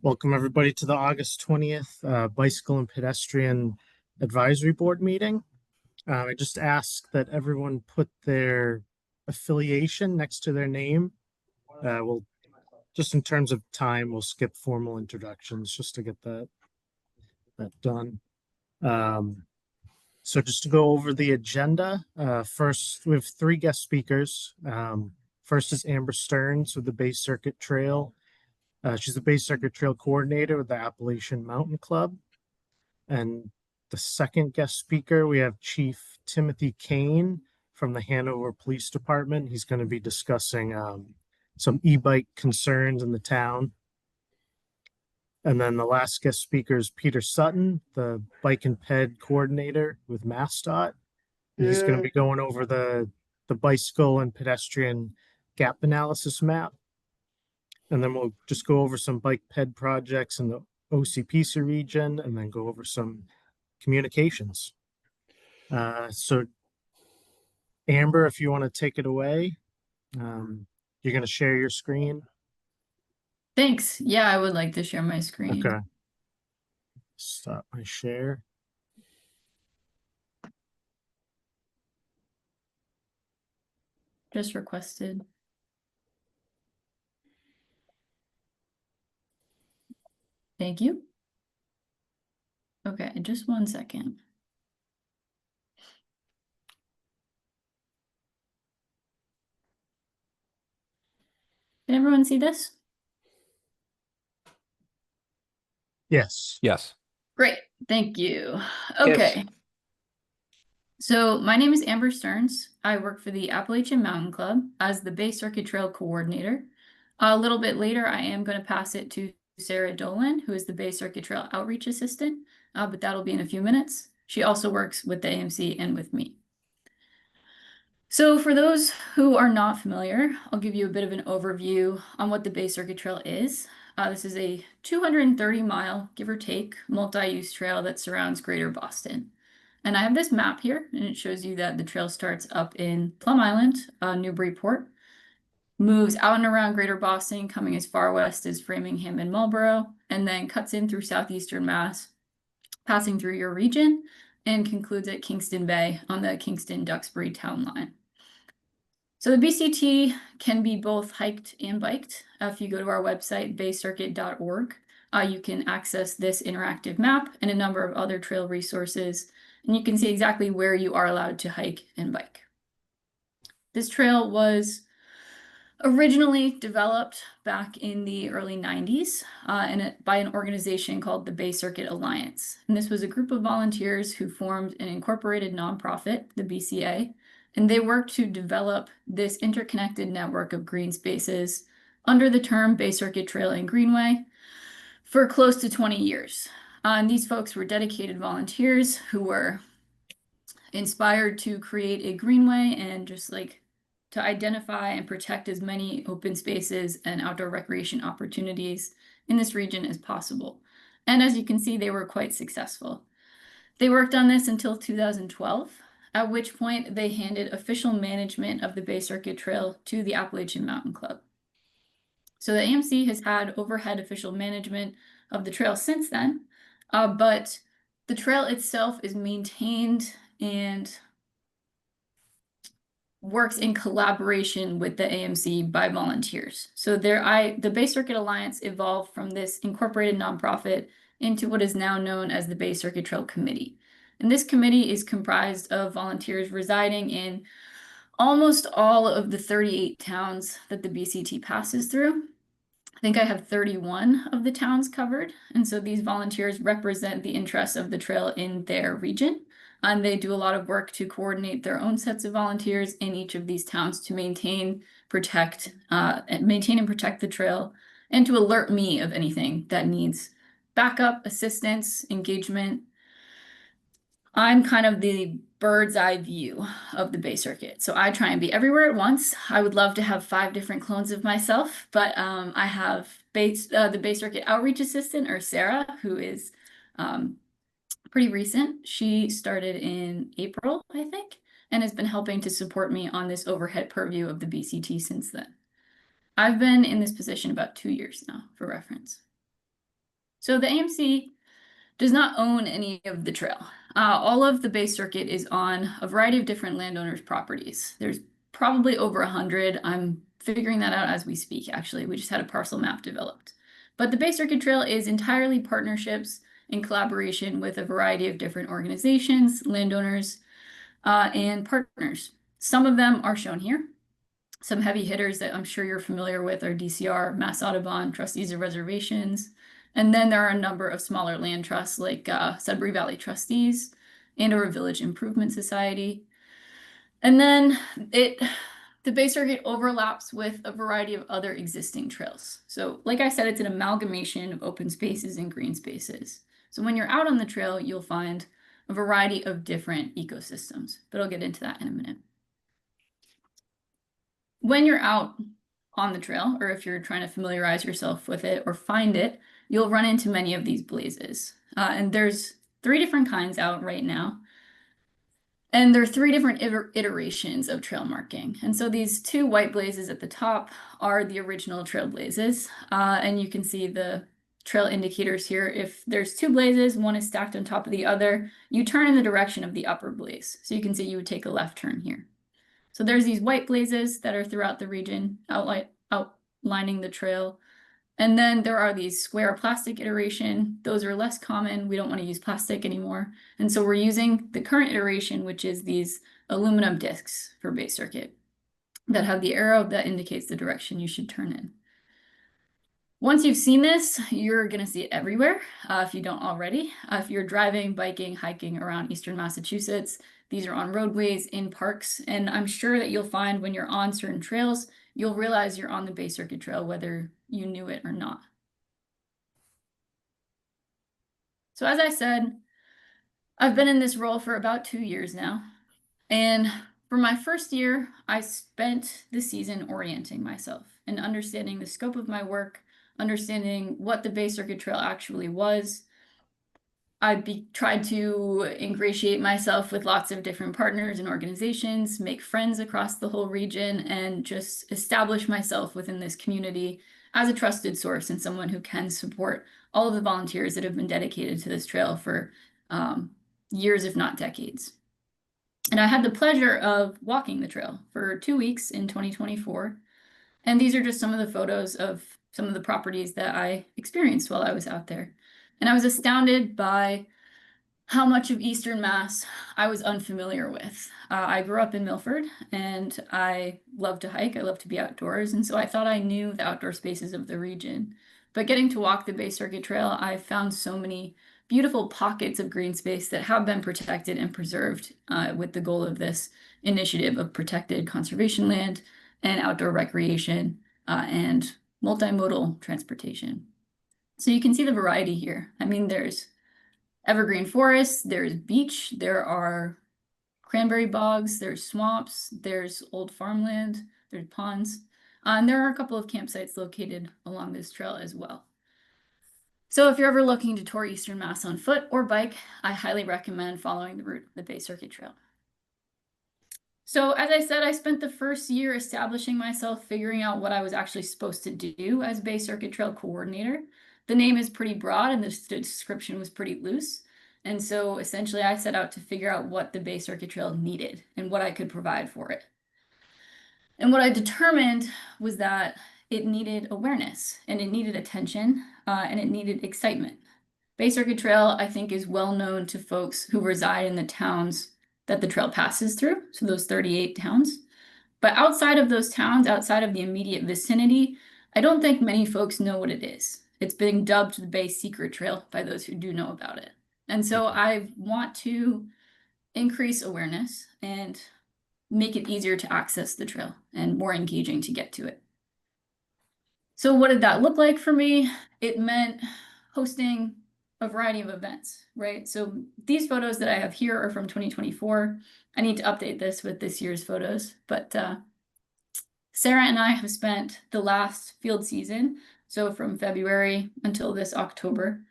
Welcome everybody to the August 20th Bicycle and Pedestrian Advisory Board meeting. I just ask that everyone put their affiliation next to their name. We'll just in terms of time, we'll skip formal introductions just to get that done. So just to go over the agenda, first we have 3 guest speakers. First is Amber Stearns with the Bay Circuit Trail. She's the Bay Circuit Trail Coordinator with the Appalachian Mountain Club. And the second guest speaker, we have Chief Timothy Kane from the Hanover Police Department. He's going to be discussing some e-bike concerns in the town. And then the last guest speaker is Peter Sutton, the Bike and Ped Coordinator with MassDOT. And he's going to be going over the bicycle and pedestrian gap analysis map. And then we'll just go over some bike ped projects in the OCPC region and then go over some communications. So Amber, if you want to take it away, you're going to share your screen. Thanks. Yeah, I would like to share my screen. Okay. Stop my share. Just requested. Thank you. Okay, just 1 second. Can everyone see this? Yes. Yes. Great. Thank you. Okay. Yes. So my name is Amber Stearns. I work for the Appalachian Mountain Club as the Bay Circuit Trail Coordinator. A little bit later, I am going to pass it to Sarah Dolan, who is the Bay Circuit Trail Outreach Assistant, but that'll be in a few minutes. She also works with the AMC and with me. So for those who are not familiar, I'll give you a bit of an overview on what the Bay Circuit Trail is. This is a 230-mile, give or take, multi-use trail that surrounds Greater Boston. And I have this map here, and it shows you that the trail starts up in Plum Island, Newburyport, moves out and around Greater Boston, coming as far west as Framingham and Marlborough, and then cuts in through southeastern Mass, passing through your region, and concludes at Kingston Bay on the Kingston-Duxbury town line. So the BCT can be both hiked and biked. If you go to our website, baycircuit.org, you can access this interactive map and a number of other trail resources, and you can see exactly where you are allowed to hike and bike. This trail was originally developed back in the early 90s by an organization called the Bay Circuit Alliance. And this was a group of volunteers who formed an incorporated nonprofit, the BCA, and they worked to develop this interconnected network of green spaces under the term Bay Circuit Trail and Greenway for close to 20 years. And these folks were dedicated volunteers who were inspired to create a greenway and just like to identify and protect as many open spaces and outdoor recreation opportunities in this region as possible. And as you can see, they were quite successful. They worked on this until 2012, at which point they handed official management of the Bay Circuit Trail to the Appalachian Mountain Club. So the AMC has had overhead official management of the trail since then, but the trail itself is maintained and works in collaboration with the AMC by volunteers. So the Bay Circuit Alliance evolved from this incorporated nonprofit into what is now known as the Bay Circuit Trail Committee. And this committee is comprised of volunteers residing in almost all of the 38 towns that the BCT passes through. I think I have 31 of the towns covered. And so these volunteers represent the interests of the trail in their region. And they do a lot of work to coordinate their own sets of volunteers in each of these towns to maintain and protect the trail and to alert me of anything that needs backup, assistance, engagement. I'm kind of the bird's eye view of the Bay Circuit. So I try and be everywhere at once. I would love to have 5 different clones of myself, but I have the Bay Circuit Outreach Assistant, or Sarah, who is pretty recent. She started in April, I think, and has been helping to support me on this overhead purview of the BCT since then. I've been in this position about 2 years now, for reference. So the AMC does not own any of the trail. All of the base circuit is on a variety of different landowners' properties. There's probably over 100. I'm figuring that out as we speak, actually. We just had a parcel map developed. But the base circuit trail is entirely partnerships in collaboration with a variety of different organizations, landowners, and partners. Some of them are shown here. Some heavy hitters that I'm sure you're familiar with are DCR, Mass Audubon, Trustees of Reservations. And then there are a number of smaller land trusts like Sudbury Valley Trustees and or Village Improvement Society. And then the Bay Circuit overlaps with a variety of other existing trails. So like I said, it's an amalgamation of open spaces and green spaces. So when you're out on the trail, you'll find a variety of different ecosystems, but I'll get into that in a minute. When you're out on the trail, or if you're trying to familiarize yourself with it or find it, you'll run into many of these blazes. And there's 3 different kinds out right now. And there are 3 different iterations of trail marking. And so these 2 white blazes at the top are the original trail blazes. And you can see the trail indicators here. If there's 2 blazes, one is stacked on top of the other, you turn in the direction of the upper blaze. So you can see you would take a left turn here. So there's these white blazes that are throughout the region, outlining the trail. And then there are these square plastic iteration. Those are less common. We don't want to use plastic anymore. And so we're using the current iteration, which is these aluminum discs for base circuit that have the arrow that indicates the direction you should turn in. Once you've seen this, you're going to see it everywhere if you don't already. If you're driving, biking, hiking around Eastern Massachusetts, these are on roadways, in parks, and I'm sure that you'll find when you're on certain trails, you'll realize you're on the Bay Circuit Trail, whether you knew it or not. So as I said, I've been in this role for about 2 years now. And for my first year, I spent the season orienting myself and understanding the scope of my work, understanding what the Bay Circuit Trail actually was. I tried to ingratiate myself with lots of different partners and organizations, make friends across the whole region, and just establish myself within this community as a trusted source and someone who can support all of the volunteers that have been dedicated to this trail for years, if not decades. And I had the pleasure of walking the trail for 2 weeks in 2024. And these are just some of the photos of some of the properties that I experienced while I was out there. And I was astounded by how much of Eastern Mass I was unfamiliar with. I grew up in Milford and I love to hike, I love to be outdoors, and so I thought I knew the outdoor spaces of the region. But getting to walk the Bay Circuit Trail, I found so many beautiful pockets of green space that have been protected and preserved with the goal of this initiative of protected conservation land and outdoor recreation and multimodal transportation. So you can see the variety here. I mean, there's evergreen forests, there's beach, there are cranberry bogs, there's swamps, there's old farmland, there's ponds, and there are a couple of campsites located along this trail as well. So if you're ever looking to tour Eastern Mass on foot or bike, I highly recommend following the route of the Bay Circuit Trail. So as I said, I spent the first year establishing myself, figuring out what I was actually supposed to do as Bay Circuit Trail coordinator. The name is pretty broad and the description was pretty loose. And so essentially I set out to figure out what the Bay Circuit Trail needed and what I could provide for it. And what I determined was that it needed awareness and it needed attention and it needed excitement. Bay Circuit Trail, I think, is well known to folks who reside in the towns that the trail passes through, so those 38 towns. But outside of those towns, outside of the immediate vicinity, I don't think many folks know what it is. It's been dubbed the Bay Secret Trail by those who do know about it. And so I want to increase awareness and make it easier to access the trail and more engaging to get to it. So what did that look like for me? It meant hosting a variety of events, right? So these photos that I have here are from 2024. I need to update this with this year's photos, but Sarah and I have spent the last field season, so from February until this October,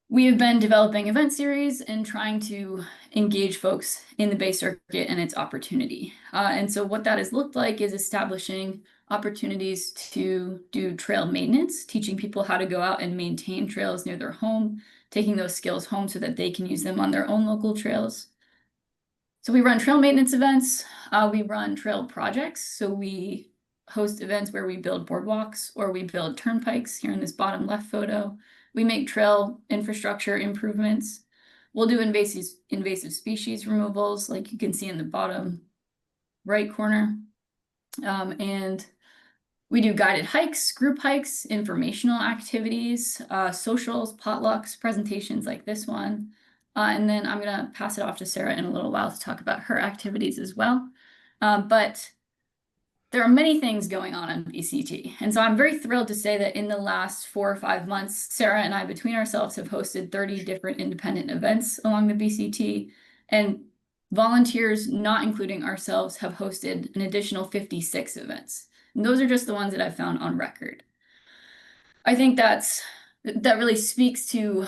we have been developing event series and trying to engage folks in the Bay Circuit and its opportunity. And so what that has looked like is establishing opportunities to do trail maintenance, teaching people how to go out and maintain trails near their home, taking those skills home so that they can use them on their own local trails. So we run trail maintenance events, we run trail projects. So we host events where we build boardwalks or we build turnpikes here in this bottom left photo. We make trail infrastructure improvements. We'll do invasive species removals, like you can see in the bottom right corner. And we do guided hikes, group hikes, informational activities, socials, potlucks, presentations like this one. And then I'm going to pass it off to Sarah in a little while to talk about her activities as well. But there are many things going on BCT. And so I'm very thrilled to say that in the last 4 or 5 months, Sarah and I, between ourselves, have hosted 30 different independent events along the BCT. And volunteers, not including ourselves, have hosted an additional 56 events. And those are just the ones that I've found on record. I think that really speaks to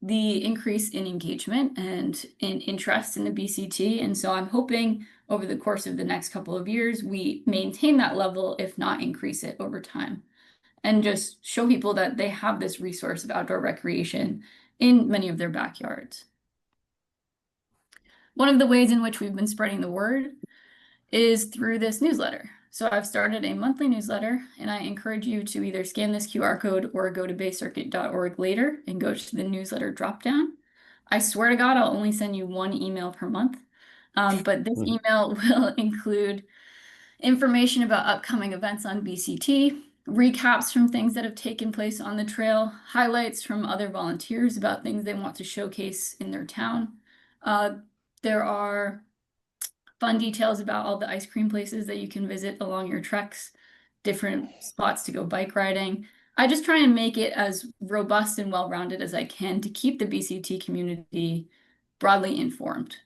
the increase in engagement and in interest in the BCT. And so I'm hoping over the course of the next couple of years, we maintain that level, if not increase it over time, and just show people that they have this resource of outdoor recreation in many of their backyards. One of the ways in which we've been spreading the word is through this newsletter. So I've started a monthly newsletter, and I encourage you to either scan this QR code or go to baycircuit.org later and go to the newsletter dropdown. I swear to God, I'll only send you 1 email per month, but this email will include information about upcoming events on BCT, recaps from things that have taken place on the trail, highlights from other volunteers about things they want to showcase in their town. There are fun details about all the ice cream places that you can visit along your treks, different spots to go bike riding. I just try and make it as robust and well-rounded as I can to keep the BCT community broadly informed.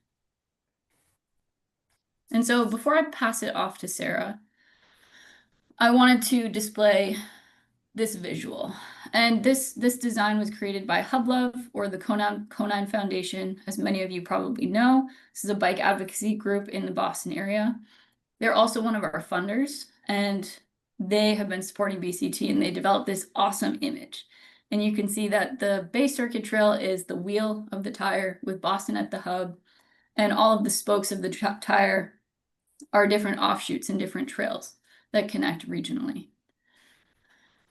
And so before I pass it off to Sarah, I wanted to display this visual. And this design was created by Hublove, or the Conine Foundation, as many of you probably know. This is a bike advocacy group in the Boston area. They're also one of our funders, and they have been supporting BCT, and they developed this awesome image. And you can see that the Bay Circuit Trail is the wheel of the tire with Boston at the hub, and all of the spokes of the tire are different offshoots and different trails that connect regionally.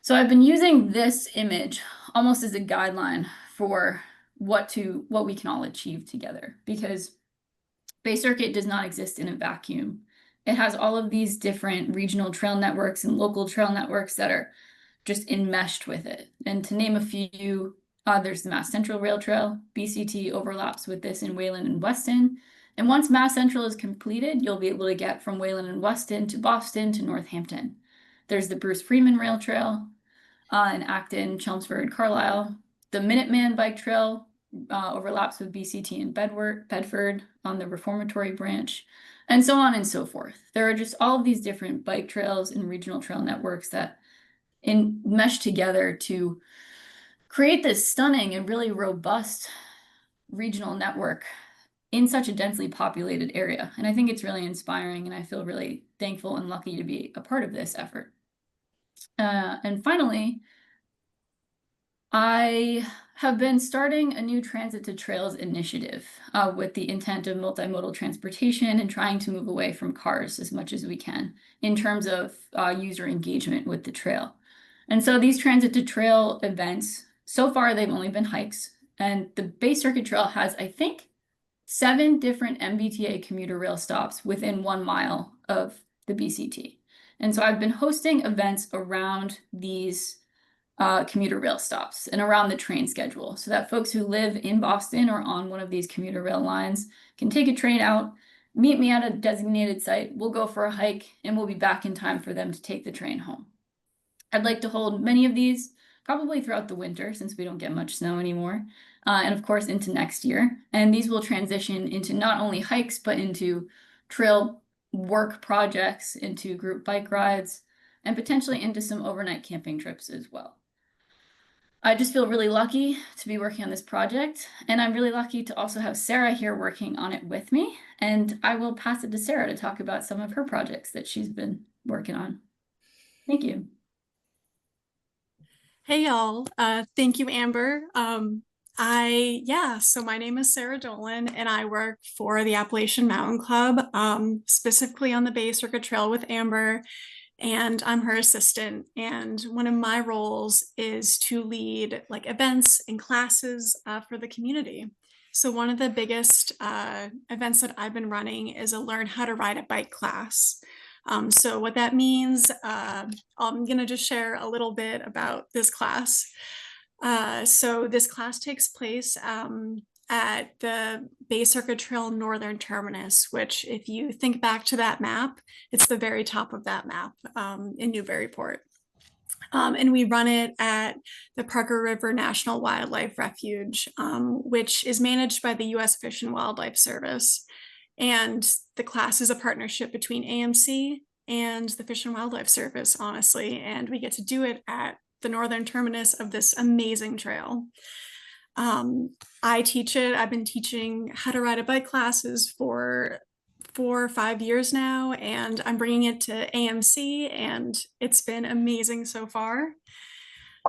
So I've been using this image almost as a guideline for what we can all achieve together, because Bay Circuit does not exist in a vacuum. It has all of these different regional trail networks and local trail networks that are just enmeshed with it. And to name a few, there's the Mass Central Rail Trail. BCT overlaps with this in Wayland and Weston. And once Mass Central is completed, you'll be able to get from Wayland and Weston to Boston to Northampton. There's the Bruce Freeman Rail Trail in Acton, Chelmsford, Carlisle. The Minuteman Bike Trail overlaps with BCT and Bedford on the Reformatory branch, and so on and so forth. There are just all of these different bike trails and regional trail networks that mesh together to create this stunning and really robust regional network in such a densely populated area. And I think it's really inspiring, and I feel really thankful and lucky to be a part of this effort. And finally, I have been starting a new Transit to Trails initiative with the intent of multimodal transportation and trying to move away from cars as much as we can in terms of user engagement with the trail. And so these Transit to Trail events, so far they've only been hikes, and the Bay Circuit Trail has, I think, 7 different MBTA commuter rail stops within 1 mile of the BCT. And so I've been hosting events around these commuter rail stops and around the train schedule so that folks who live in Boston or on one of these commuter rail lines can take a train out, meet me at a designated site, we'll go for a hike, and we'll be back in time for them to take the train home. I'd like to hold many of these probably throughout the winter since we don't get much snow anymore, and of course into next year. And these will transition into not only hikes, but into trail work projects, into group bike rides, and potentially into some overnight camping trips as well. I just feel really lucky to be working on this project, and I'm really lucky to also have Sarah here working on it with me. And I will pass it to Sarah to talk about some of her projects that she's been working on. Thank you. Hey y'all, thank you, Amber. So my name is Sarah Dolan and I work for the Appalachian Mountain Club, specifically on the Bay Circuit Trail with Amber, and I'm her assistant. And one of my roles is to lead like events and classes for the community. So one of the biggest events that I've been running is a learn how to ride a bike class. So what that means, I'm gonna just share a little bit about this class. So this class takes place at the Bay Circuit Trail Northern Terminus, which if you think back to that map, it's the very top of that map in Newburyport. And we run it at the Parker River National Wildlife Refuge, which is managed by the U.S. Fish and Wildlife Service. And the class is a partnership between AMC and the Fish and Wildlife Service, honestly. And we get to do it at the northern terminus of this amazing trail. I teach it. I've been teaching how to ride a bike classes for 4 or 5 years now, and I'm bringing it to AMC, and it's been amazing so far.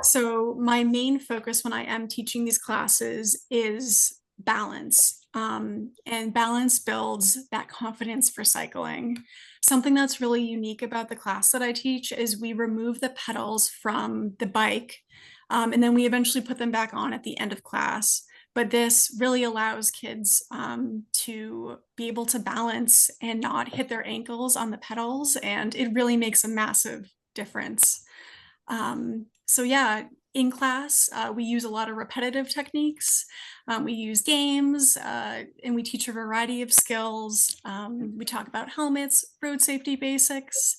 So my main focus when I am teaching these classes is balance, and balance builds that confidence for cycling. Something that's really unique about the class that I teach is we remove the pedals from the bike, and then we eventually put them back on at the end of class. But this really allows kids to be able to balance and not hit their ankles on the pedals, and it really makes a massive difference. So yeah, in class, we use a lot of repetitive techniques. We use games, and we teach a variety of skills. We talk about helmets, road safety basics,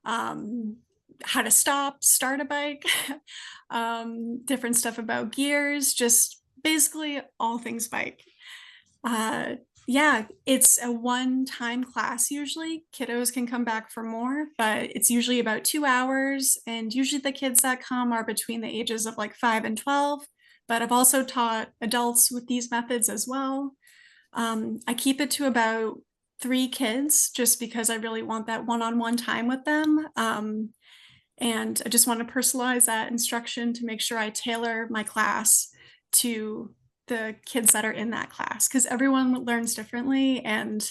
how to start a bike, different stuff about gears, just basically all things bike. Yeah, it's a one-time class usually. Kiddos can come back for more, but it's usually about 2 hours. And usually the kids that come are between the ages of like 5 and 12. But I've also taught adults with these methods as well. I keep it to about 3 kids just because I really want that one-on-one time with them. And I just want to personalize that instruction to make sure I tailor my class to the kids that are in that class, because everyone learns differently, and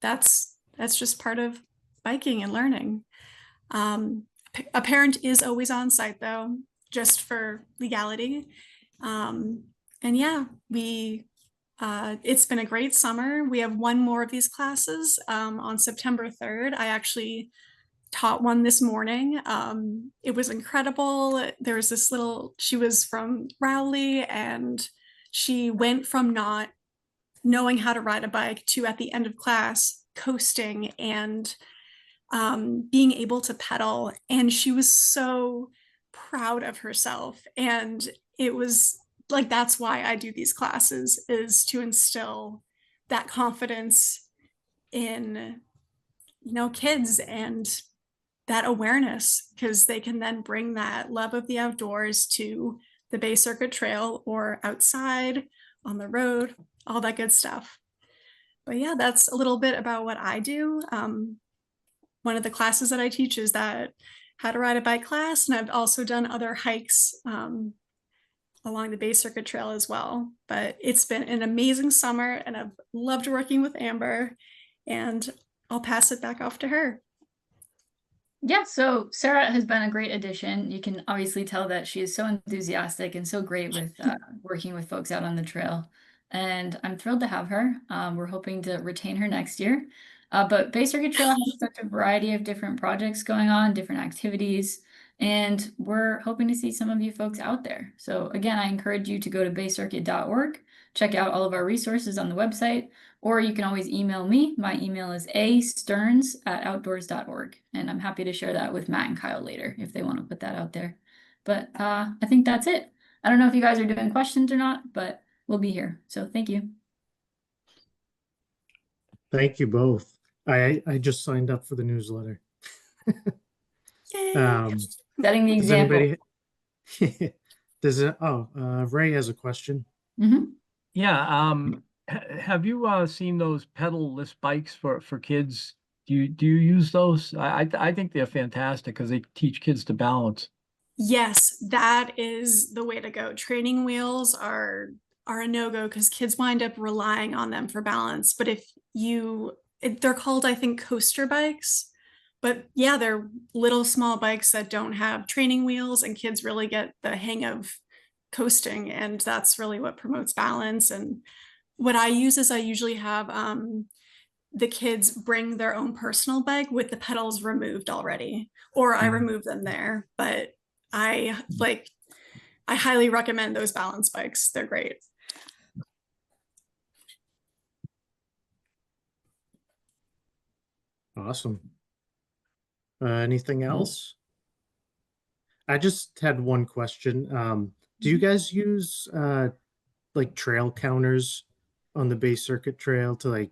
that's just part of biking and learning. A parent is always on site though, just for legality. And yeah, it's been a great summer. We have one more of these classes on September 3rd. I actually taught one this morning. It was incredible. There was this she was from Rowley, and she went from not knowing how to ride a bike to at the end of class coasting and being able to pedal. And she was so proud of herself. And it was like, that's why I do these classes, is to instill that confidence in, kids, and that awareness, because they can then bring that love of the outdoors to the Bay Circuit Trail or outside on the road, all that good stuff. But yeah, that's a little bit about what I do. One of the classes that I teach is that how to ride a bike class, and I've also done other hikes along the Bay Circuit Trail as well. But it's been an amazing summer, and I've loved working with Amber, and I'll pass it back off to her. Yeah, so Sarah has been a great addition. You can obviously tell that she is so enthusiastic and so great with working with folks out on the trail. And I'm thrilled to have her. We're hoping to retain her next year. But Bay Circuit Trail has such a variety of different projects going on, different activities, and we're hoping to see some of you folks out there. So again, I encourage you to go to baycircuit.org, check out all of our resources on the website, or you can always email me. My email is astearns@outdoors.org, and I'm happy to share that with Matt and Kyle later if they want to put that out there. But I think that's it. I don't know if you guys are doing questions or not, but we'll be here. So thank you. Thank you both. I just signed up for the newsletter. Yay. Setting the Does example. anybody Ray has a question. Mhm. Yeah, have you seen those pedal-less bikes for kids Do you use those? I think they're fantastic because they teach kids to balance. Yes, that is the way to go. Training wheels are a no-go because kids wind up relying on them for balance. But if they're called, I think, coaster bikes. But yeah, they're little small bikes that don't have training wheels, and kids really get the hang of coasting, and that's really what promotes balance. And what I use is I usually have the kids bring their own personal bike with the pedals removed already, or I remove them there. But I like, I highly recommend those balance bikes. They're great. Awesome. Anything else? I just had one question. Do you guys use like trail counters on the Bay Circuit Trail to like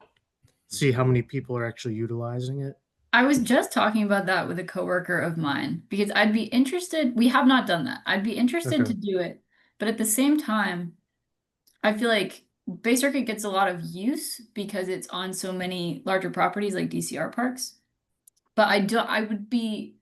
see how many people are actually utilizing it? I was just talking about that with a coworker of mine because I'd be interested. We have not done that. I'd be interested Okay. to do it, but at the same time, I feel like Bay Circuit gets a lot of use because it's on so many larger properties like DCR parks. But I would be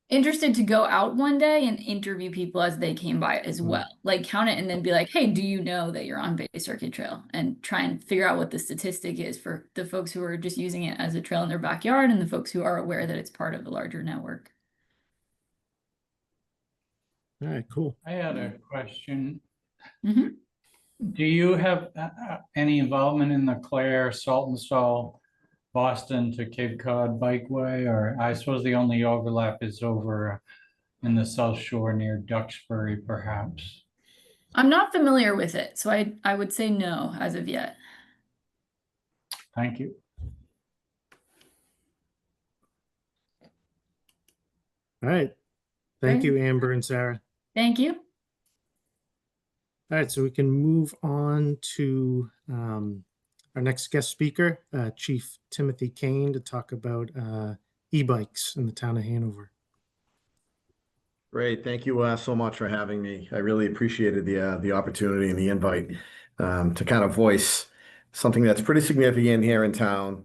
interested to go out one day and interview people as they came by as well. Like count it and then be like, hey, do you know that you're on Bay Circuit Trail? And try and figure out what the statistic is for the folks who are just using it as a trail in their backyard and the folks who are aware that it's part of a larger network. All right, cool. I had a question. Mhm. Do you have any involvement in the Clare, Saltonstall, Boston to Cape Cod bikeway? Or I suppose the only overlap is over in the South Shore near Duxbury, perhaps. I'm not familiar with it, so I would say no as of yet. Thank you. All right. Thank Great. you, Amber and Sarah. Thank you. All right, so we can move on to our next guest speaker, Chief Timothy Kane, to talk about e-bikes in the town of Hanover. Great. Thank you so much for having me. I really appreciated the opportunity and the invite to kind of voice something that's pretty significant here in town.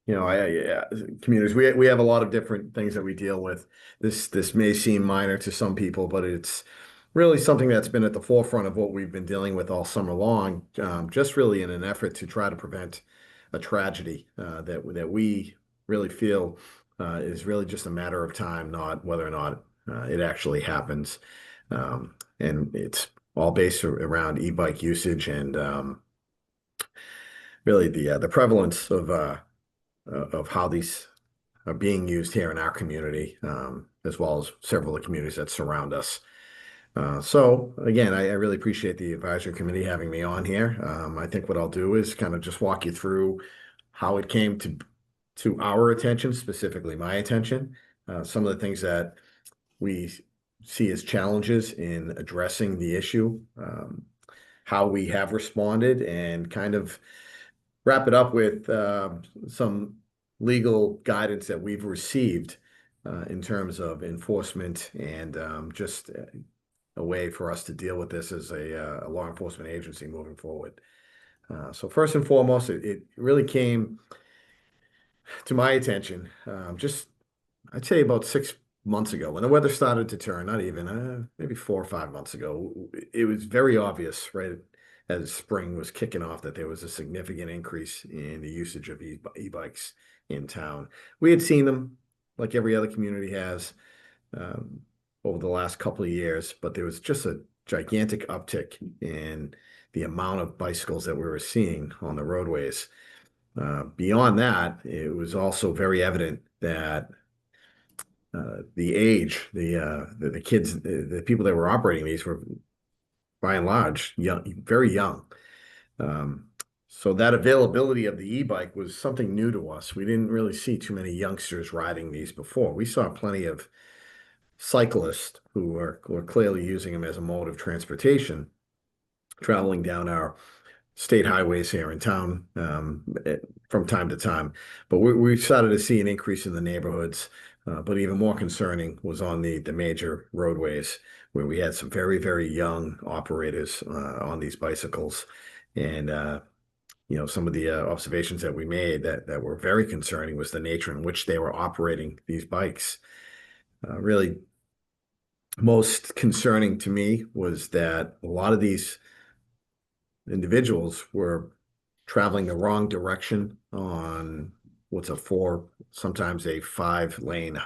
You know, communities, we have a lot of different things that we deal with. This may seem minor to some people, but it's really something that's been at the forefront of what we've been dealing with all summer long, just really in an effort to try to prevent a tragedy that we really feel is really just a matter of time, not whether or not it actually happens. And it's all based around e-bike usage and really the prevalence of how these are being used here in our community, as well as several of the communities that surround us. So again, I really appreciate the advisory committee having me on here. I think what I'll do is kind of just walk you through how it came to our attention, specifically my attention, some of the things that we see as challenges in addressing the issue, how we have responded, and kind of wrap it up with some legal guidance that we've received in terms of enforcement and just a way for us to deal with this as a law enforcement agency moving forward. So first and foremost, it really came to my attention just, I'd say about 6 months ago when the weather started to turn, not even, maybe 4 or 5 months ago. It was very obvious, right, as spring was kicking off, that there was a significant increase in the usage of e-bikes in town. We had seen them like every other community has over the last couple of years, but there was just a gigantic uptick in the amount of bicycles that we were seeing on the roadways. Beyond that, it was also very evident that the age, the kids, the people that were operating these were by and large young, very young. So that availability of the e-bike was something new to us. We didn't really see too many youngsters riding these before. We saw plenty of cyclists who were clearly using them as a mode of transportation, traveling down our state highways here in town from time to time. But we started to see an increase in the neighborhoods. But even more concerning was on the major roadways, where we had some very, very young operators on these bicycles. And some of the observations that we made that were very concerning was the nature in which they were operating these bikes. Really, most concerning to me was that a lot of these individuals were traveling the wrong direction on what's sometimes a 5-lane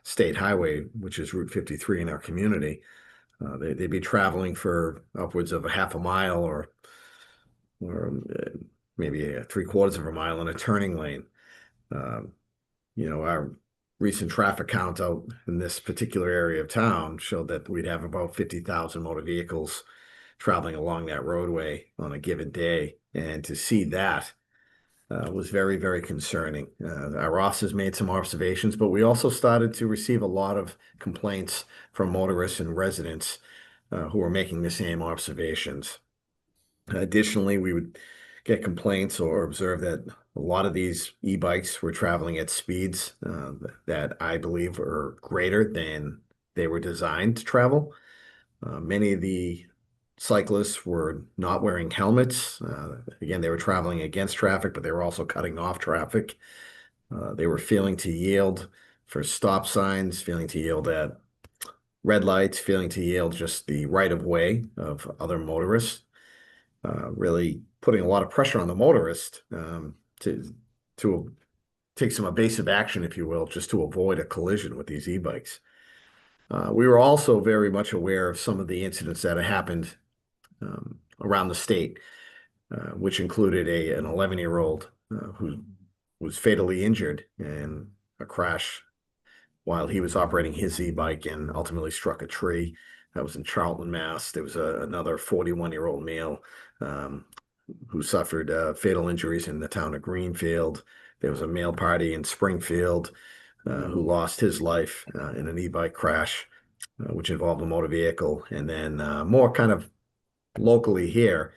state highway, which is Route 53 in our community. They'd be traveling for upwards of a half a mile or maybe a 3/4 of a mile in a turning lane. Our recent traffic count out in this particular area of town showed that we'd have about 50,000 motor vehicles traveling along that roadway on a given day. And to see that was very, very concerning. Our officers made some observations, but we also started to receive a lot of complaints from motorists and residents who were making the same observations. Additionally, we would get complaints or observe that a lot of these e-bikes were traveling at speeds that I believe are greater than they were designed to travel. Many of the cyclists were not wearing helmets. Again, they were traveling against traffic, but they were also cutting off traffic. They were failing to yield for stop signs, failing to yield at red lights, failing to yield just the right of way of other motorists. Really putting a lot of pressure on the motorist to take some evasive action, if you will, just to avoid a collision with these e-bikes. We were also very much aware of some of the incidents that had happened around the state, which included an 11-year-old who was fatally injured in a crash while he was operating his e-bike and ultimately struck a tree. That was in Charlton, Mass. There was another 41-year-old male who suffered fatal injuries in the town of Greenfield. There was a male party in Springfield who lost his life in an e-bike crash, which involved a motor vehicle. And then more kind of locally here,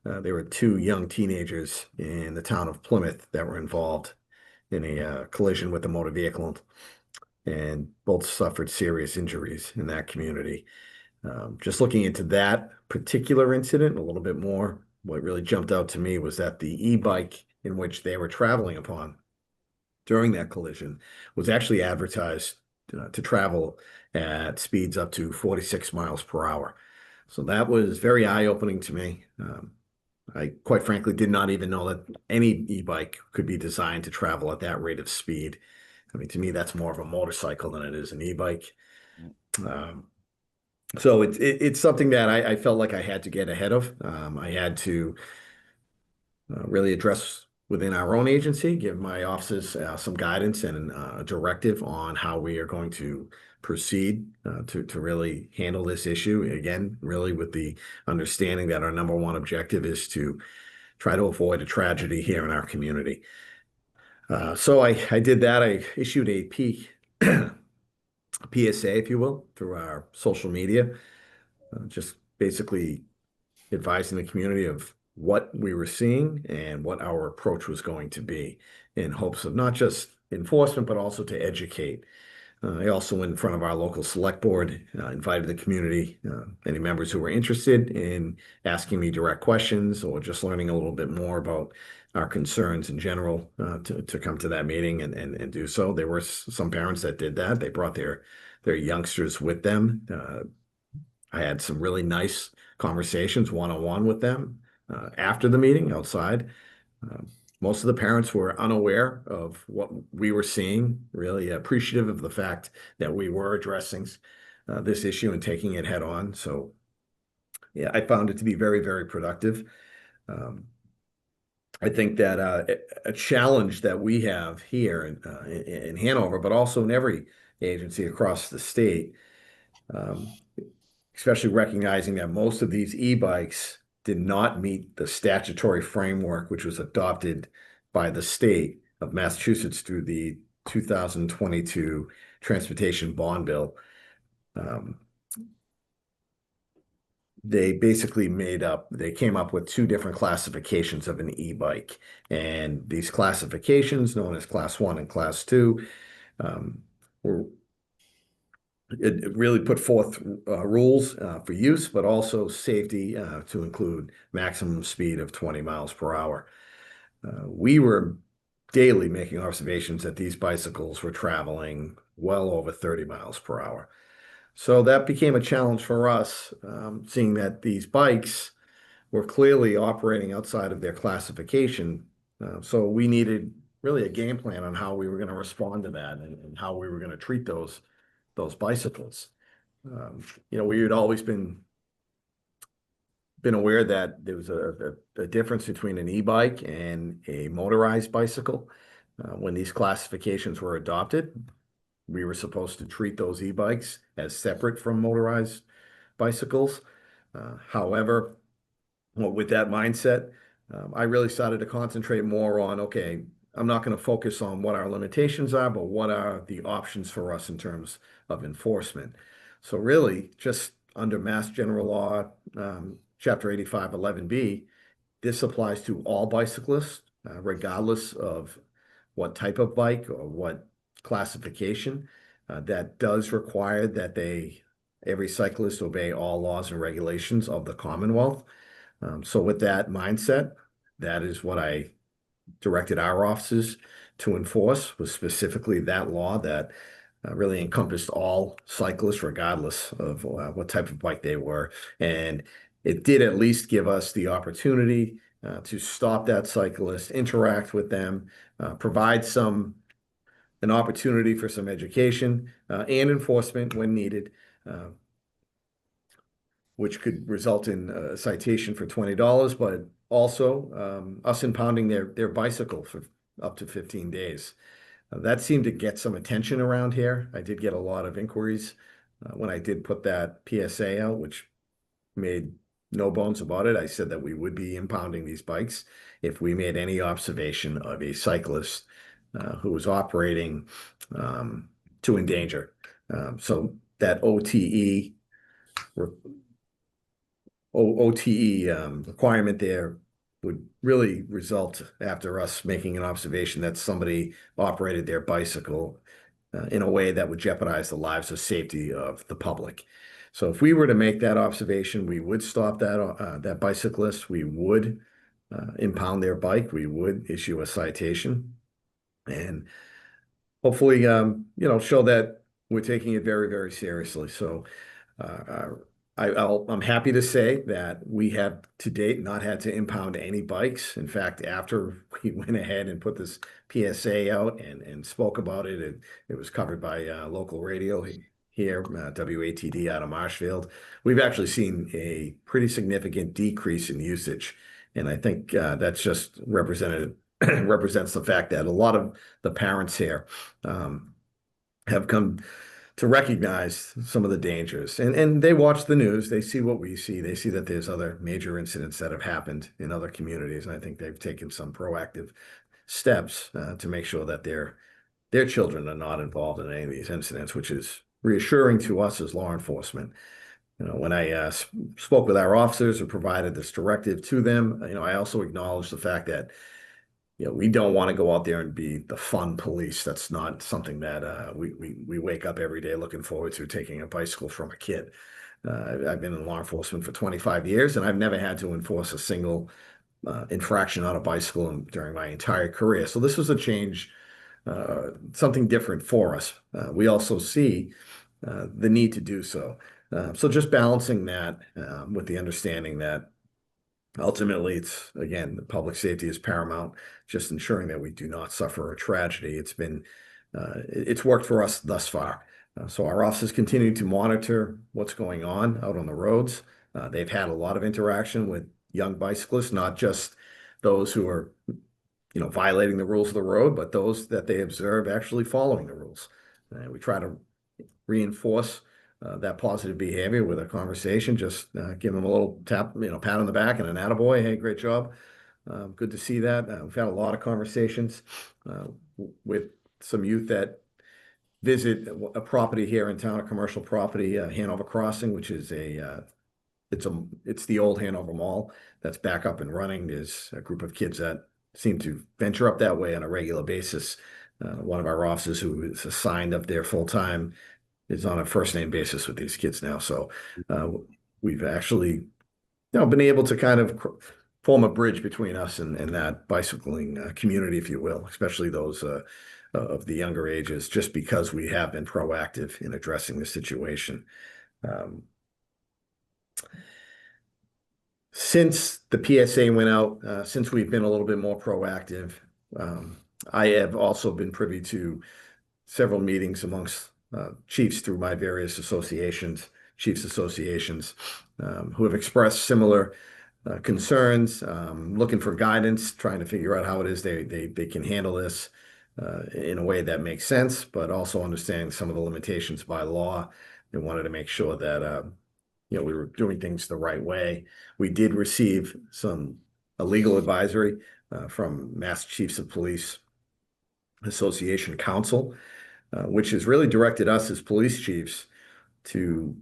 there were 2 young teenagers in the town of Plymouth that were involved in a collision with a motor vehicle, and both suffered serious injuries in that community. Just looking into that particular incident a little bit more, what really jumped out to me was that the e-bike in which they were traveling upon during that collision was actually advertised to travel at speeds up to 46 miles per hour. So that was very eye-opening to me. I quite frankly did not even know that any e-bike could be designed to travel at that rate of speed. I mean, to me, that's more of a motorcycle than it is an e-bike. So it's something that I felt like I had to get ahead of. I had to really address within our own agency, give my officers some guidance and a directive on how we are going to proceed to really handle this issue. Again, really with the understanding that our number one objective is to try to avoid a tragedy here in our community. So I did that. I issued a PSA, if you will, through our social media, just basically advising the community of what we were seeing and what our approach was going to be, in hopes of not just enforcement, but also to educate. I also went in front of our local select board, invited the community, any members who were interested in asking me direct questions or just learning a little bit more about our concerns in general, to come to that meeting and do so. There were some parents that did that. They brought their youngsters with them. I had some really nice conversations one-on-one with them after the meeting outside. Most of the parents were unaware of what we were seeing, really appreciative of the fact that we were addressing this issue and taking it head on. So yeah, I found it to be very, very productive. I think that a challenge that we have here in Hanover, but also in every agency across the state, especially recognizing that most of these e-bikes did not meet the statutory framework, which was adopted by the state of Massachusetts through the 2022 Transportation Bond Bill. They basically came up with 2 different classifications of an e-bike. And these classifications, known as Class 1 and Class 2, it really put forth rules for use, but also safety to include maximum speed of 20 miles per hour. we were daily making observations that these bicycles were traveling well over 30 miles per hour. So that became a challenge for us, seeing that these bikes were clearly operating outside of their classification. So we needed really a game plan on how we were going to respond to that and how we were going to treat those bicycles. We had always been aware that there was a difference between an e-bike and a motorized bicycle. When these classifications were adopted, we were supposed to treat those e-bikes as separate from motorized bicycles. However, with that mindset, I really started to concentrate more on, okay, I'm not going to focus on what our limitations are, but what are the options for us in terms of enforcement. So really, just under Mass General Law, Chapter 85, 11B, this applies to all bicyclists, regardless of what type of bike or what classification. That does require that every cyclist obey all laws and regulations of the Commonwealth. So with that mindset, that is what I directed our officers to enforce, was specifically that law that really encompassed all cyclists, regardless of what type of bike they were. And it did at least give us the opportunity to stop that cyclist, interact with them, provide an opportunity for some education and enforcement when needed, which could result in a citation for $20, but also us impounding their bicycle for up to 15 days. That seemed to get some attention around here. I did get a lot of inquiries when I did put that PSA out, which made no bones about it. I said that we would be impounding these bikes if we made any observation of a cyclist who was operating to endanger. So that OTE requirement there would really result after us making an observation that somebody operated their bicycle in a way that would jeopardize the lives or safety of the public. So if we were to make that observation, we would stop that bicyclist. We would impound their bike. We would issue a citation, and hopefully, show that we're taking it very, very seriously. So I'm happy to say that we have to date not had to impound any bikes. In fact, after we went ahead and put this PSA out and spoke about it, it was covered by local radio here, WATD out of Marshfield. We've actually seen a pretty significant decrease in usage. And I think that's just represents the fact that a lot of the parents here have come to recognize some of the dangers. And they watch the news, they see what we see, they see that there's other major incidents that have happened in other communities. And I think they've taken some proactive steps to make sure that their children are not involved in any of these incidents, which is reassuring to us as law enforcement. When I spoke with our officers and provided this directive to them, I also acknowledged the fact that we don't want to go out there and be the fun police. That's not something that we wake up every day looking forward to, taking a bicycle from a kid. I've been in law enforcement for 25 years, and I've never had to enforce a single infraction on a bicycle during my entire career. So this was a change, something different for us. We also see the need to do so. So just balancing that with the understanding that ultimately, it's, again, the public safety is paramount, just ensuring that we do not suffer a tragedy. It's worked for us thus far. So our officers continue to monitor what's going on out on the roads. They've had a lot of interaction with young bicyclists, not just those who are, violating the rules of the road, but those that they observe actually following the rules. We try to reinforce that positive behavior with a conversation, just give them a little tap, pat on the back and an attaboy. Hey, great job. Good to see that. We've had a lot of conversations with some youth that visit a property here in town, a commercial property, Hanover Crossing, which is it's the old Hanover Mall that's back up and running. There's a group of kids that seem to venture up that way on a regular basis. One of our officers who is assigned up there full time is on a first name basis with these kids now. So we've actually, been able to kind of form a bridge between us and that bicycling community, if you will, especially those of the younger ages, just because we have been proactive in addressing the situation. Since the PSA went out, since we've been a little bit more proactive, I have also been privy to several meetings amongst chiefs through my various associations, chiefs associations, who have expressed similar concerns, looking for guidance, trying to figure out how it is they can handle this in a way that makes sense, but also understanding some of the limitations by law. They wanted to make sure that we were doing things the right way. We did receive some legal advisory from Mass Chiefs of Police Association Council, which has really directed us as police chiefs to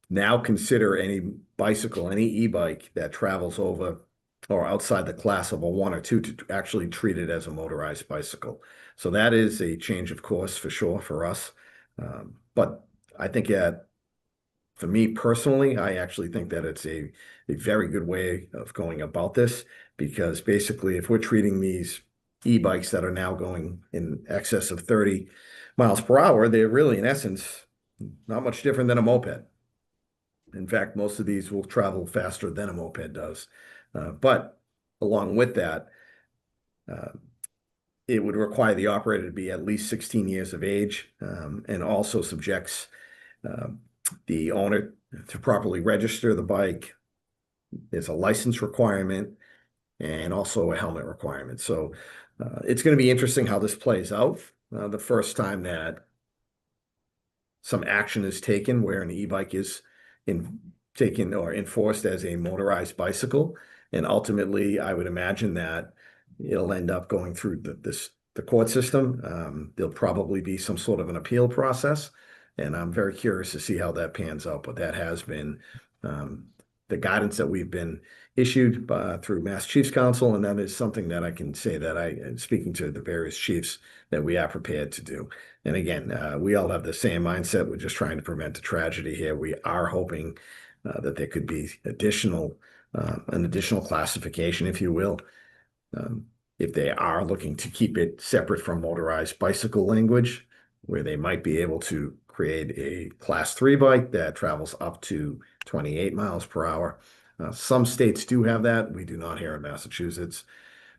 now consider any bicycle, any e-bike that travels over or outside the class of a 1 or 2 to actually treat it as a motorized bicycle. So that is a change of course for sure for us. But I think for me personally, I actually think that it's a very good way of going about this, because basically if we're treating these e-bikes that are now going in excess of 30 miles per hour, they're really in essence not much different than a moped. In fact, most of these will travel faster than a moped does. But along with that, it would require the operator to be at least 16 years of age, and also subjects the owner to properly register the bike. There's a license requirement and also a helmet requirement. So it's going to be interesting how this plays out. The first time that some action is taken where an e-bike is taken or enforced as a motorized bicycle. And ultimately, I would imagine that it'll end up going through the court system. There'll probably be some sort of an appeal process. And I'm very curious to see how that pans out. But that has been the guidance that we've been issued through Mass Chiefs Council. And that is something that I can say that speaking to the various chiefs, that we are prepared to do. And again, we all have the same mindset. We're just trying to prevent a tragedy here. We are hoping that there could be an additional classification, if you will, if they are looking to keep it separate from motorized bicycle language, where they might be able to create a class 3 bike that travels up to 28 miles per hour. Some states do have that. We do not here in Massachusetts,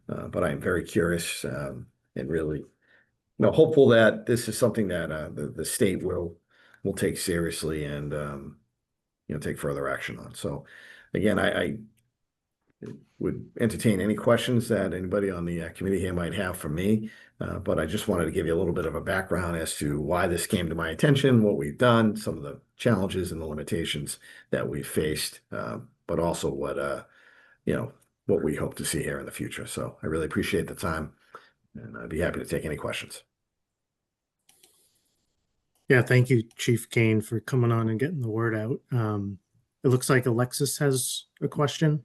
but I'm very curious and really hopeful that this is something that the state will take seriously and take further action on. So again, I would entertain any questions that anybody on the committee here might have for me, but I just wanted to give you a little bit of a background as to why this came to my attention, what we've done, some of the challenges and the limitations that we faced, but also what we hope to see here in the future. So I really appreciate the time, and I'd be happy to take any questions. Yeah, thank you, Chief Kane, for coming on and getting the word out. It looks like Alexis has a question.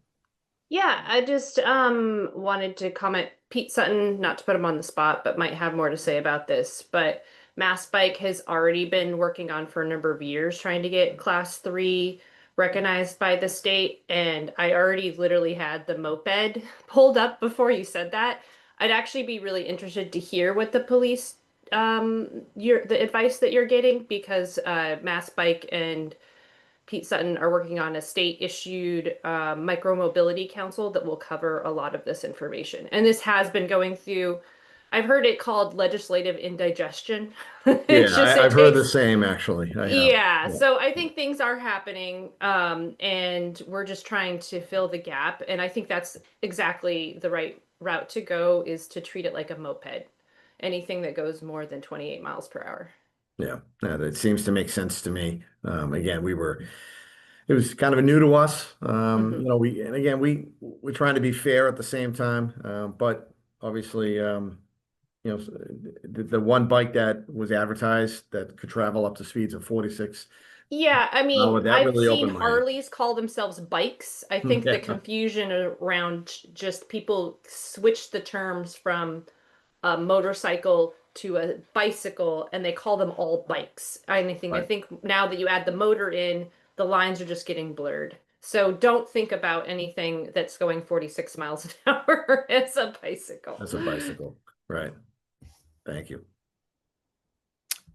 Yeah, I just wanted to comment. Pete Sutton, not to put him on the spot, but might have more to say about this. But Mass Bike has already been working on for a number of years trying to get Class 3 recognized by the state. And I already literally had the moped pulled up before you said that. I'd actually be really interested to hear what the police, the advice that you're getting, because Mass Bike and Pete Sutton are working on a state-issued micromobility council that will cover a lot of this information. And this has been going through, I've heard it called legislative indigestion. I've heard the same, actually. Yeah, so I think things are happening, and we're just trying to fill the gap. And I think that's exactly the right route to go, is to treat it like a moped. Anything that goes more than 28 miles per hour. Yeah, that seems to make sense to me. Again, it was kind of new to us. We're trying to be fair at the same time. But obviously, the one bike that was advertised that could travel up to speeds of 46. Yeah, I mean, I've really seen opened my head. Harleys call themselves bikes. I think the confusion around just people switch the terms from a motorcycle to a bicycle, and they call them all bikes. I think now that you add the motor in, the lines are just getting blurred. So don't think about anything that's going 46 miles an hour as a bicycle. That's a bicycle, right? Thank you.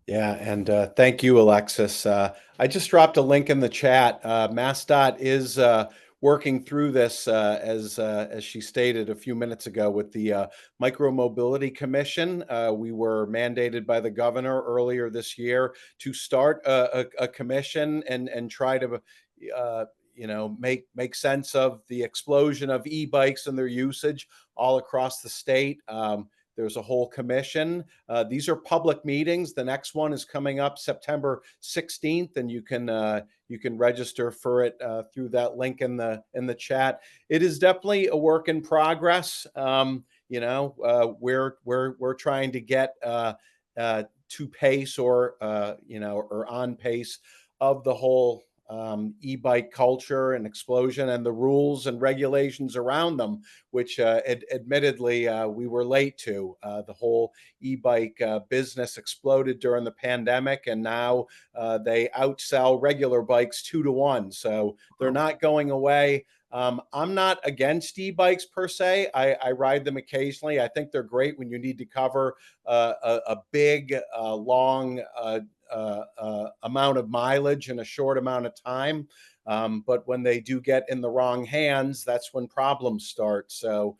Yeah, and thank you, Alexis. I just dropped a link in the chat. MassDOT is working through this, as she stated a few minutes ago, with the Micromobility Commission. We were mandated by the governor earlier this year to start a commission and try to make sense of the explosion of e-bikes and their usage all across the state. There's a whole commission. These are public meetings. The next one is coming up September 16th, and you can register for it through that link in the chat. It is definitely a work in progress. We're trying to get to pace or on pace of the whole e-bike culture and explosion and the rules and regulations around them, which admittedly we were late to. The whole e-bike business exploded during the pandemic, and now they outsell regular bikes 2 to 1. So they're not going away. I'm not against e-bikes per se. I ride them occasionally. I think they're great when you need to cover a big, long amount of mileage in a short amount of time. But when they do get in the wrong hands, that's when problems start. So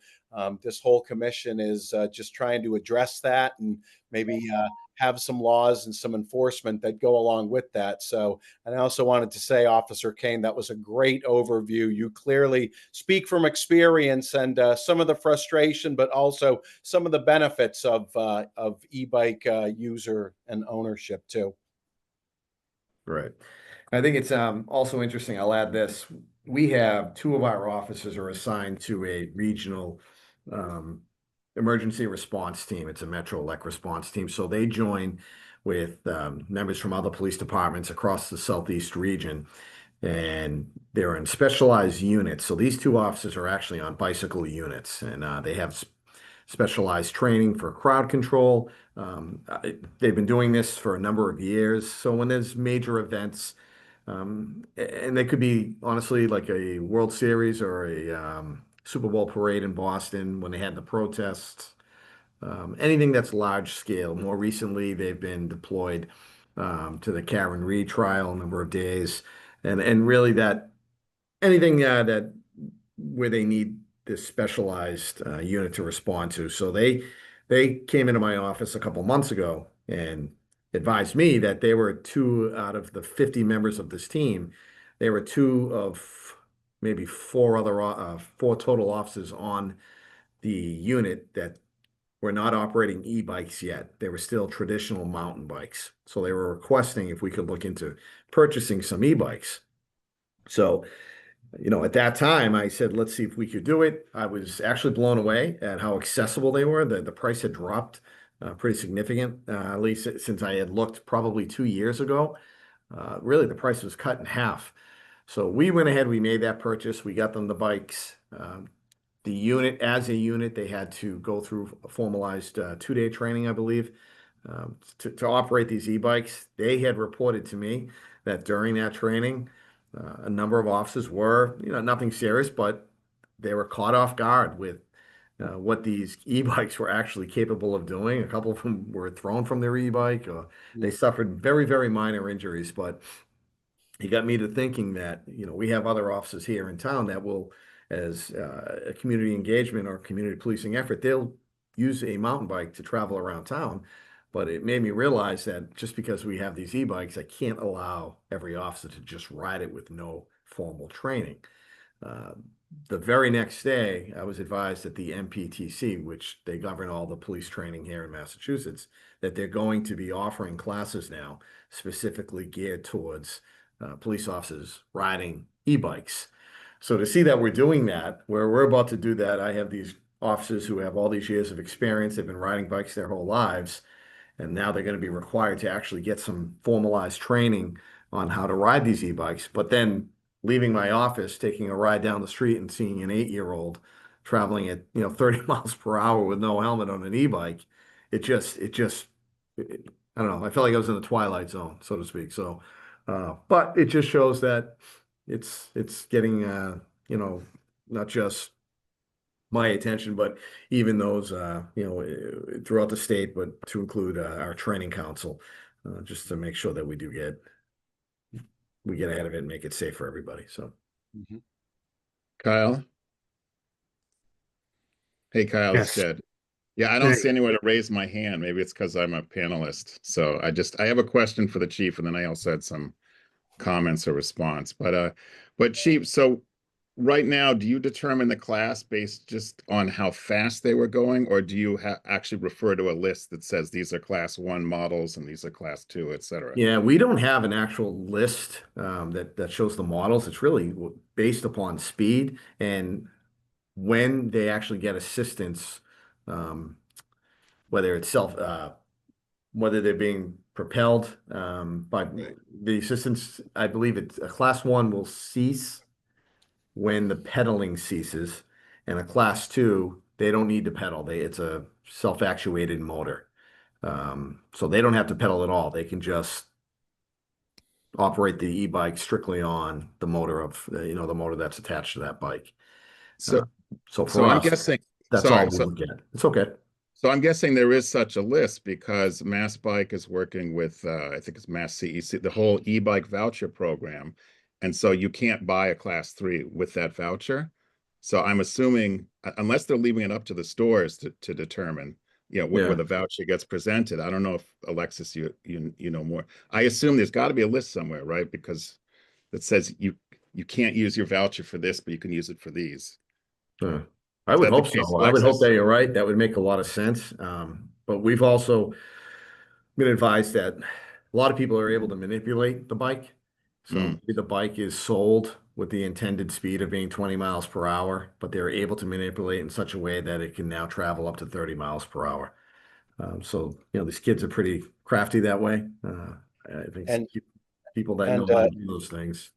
this whole commission is just trying to address that and maybe have some laws and some enforcement that go along with that. So, and I also wanted to say, Officer Kane, that was a great overview. You clearly speak from experience and some of the frustration, but also some of the benefits of e-bike user and ownership too. Right. I think it's also interesting. I'll add this. We have 2 of our officers are assigned to a regional emergency response team. It's a Metro Elect response team. So they join with members from other police departments across the Southeast region, and they're in specialized units. So these 2 officers are actually on bicycle units, and they have specialized training for crowd control. They've been doing this for a number of years. So when there's major events, and they could be honestly like a World Series or a Super Bowl parade in Boston when they had the protests, anything that's large scale. More recently, they've been deployed to the Karen Reed trial a number of days, and really that anything that where they need this specialized unit to respond to. So they came into my office a couple months ago and advised me that they were 2 out of the 50 members of this team. They were 2 of maybe 4 total officers on the unit that were not operating e-bikes yet. They were still traditional mountain bikes. So they were requesting if we could look into purchasing some e-bikes. So, at that time, I said, let's see if we could do it. I was actually blown away at how accessible they were. The price had dropped pretty significant, at least since I had looked probably 2 years ago. Really, the price was cut in half. So we went ahead, we made that purchase. We got them the bikes. The unit, as a unit, they had to go through a formalized 2-day training, I believe, to operate these e-bikes. They had reported to me that during that training, a number of officers were, nothing serious, but they were caught off guard with what these e-bikes were actually capable of doing. A couple of them were thrown from their e-bike, or they suffered very, very minor injuries. But he got me to thinking that, we have other officers here in town that will, as a community engagement or community policing effort, they'll use a mountain bike to travel around town. But it made me realize that just because we have these e-bikes, I can't allow every officer to just ride it with no formal training. The very next day, I was advised at the MPTC, which they govern all the police training here in Massachusetts, that they're going to be offering classes now specifically geared towards police officers riding e-bikes. So to see that we're doing that, where we're about to do that, I have these officers who have all these years of experience. They've been riding bikes their whole lives. And now they're going to be required to actually get some formalized training on how to ride these e-bikes. But then leaving my office, taking a ride down the street and seeing an 8-year-old traveling at 30 miles per hour with no helmet on an e-bike, I don't know. I felt like I was in the twilight zone, so to speak. So, but it just shows that it's getting not just my attention, but even those throughout the state, but to include our training council, just to make sure that we get ahead of it and make it safe for everybody. So, Kyle? Hey, Kyle, it's Yes. Jed. Yeah, I don't see anywhere to raise my hand. Maybe it's because I'm a panelist. So I have a question for the chief, and then I also had some comments or response. But chief, so right now, do you determine the class based just on how fast they were going, or do you actually refer to a list that says these are class 1 models and these are class 2, et cetera? yeah, we don't have an actual list that shows the models. It's really based upon speed and when they actually get assistance, whether it's whether they're being propelled by the assistance. I believe it's a class 1 will cease when the pedaling ceases, and a class 2, they don't need to pedal. It's a self-actuated motor. So they don't have to pedal at all. They can just operate the e-bike strictly on the motor of the motor that's attached to that bike. So For I'm us, guessing, that's all we look at. It's okay. So I'm guessing there is such a list because Mass Bike is working with, I think it's Mass CEC, the whole e-bike voucher program. And so you can't buy a class 3 with that voucher. So I'm assuming, unless they're leaving it up to the stores to determine, where the voucher gets presented. I don't know if, Alexis, you know more. I assume there's got to be a list somewhere, right? Because it says you can't use your voucher for this, but you can use it for these. I would that the hope case, so. I would hope Alexis? that you're right. That would make a lot of sense. But we've also been advised that a lot of people are able to manipulate the bike. So maybe the bike is sold with the intended speed of being 20 miles per hour, but they're able to manipulate in such a way that it can now travel up to 30 miles per hour. So these kids are pretty crafty that way. I think people that know how to do those things.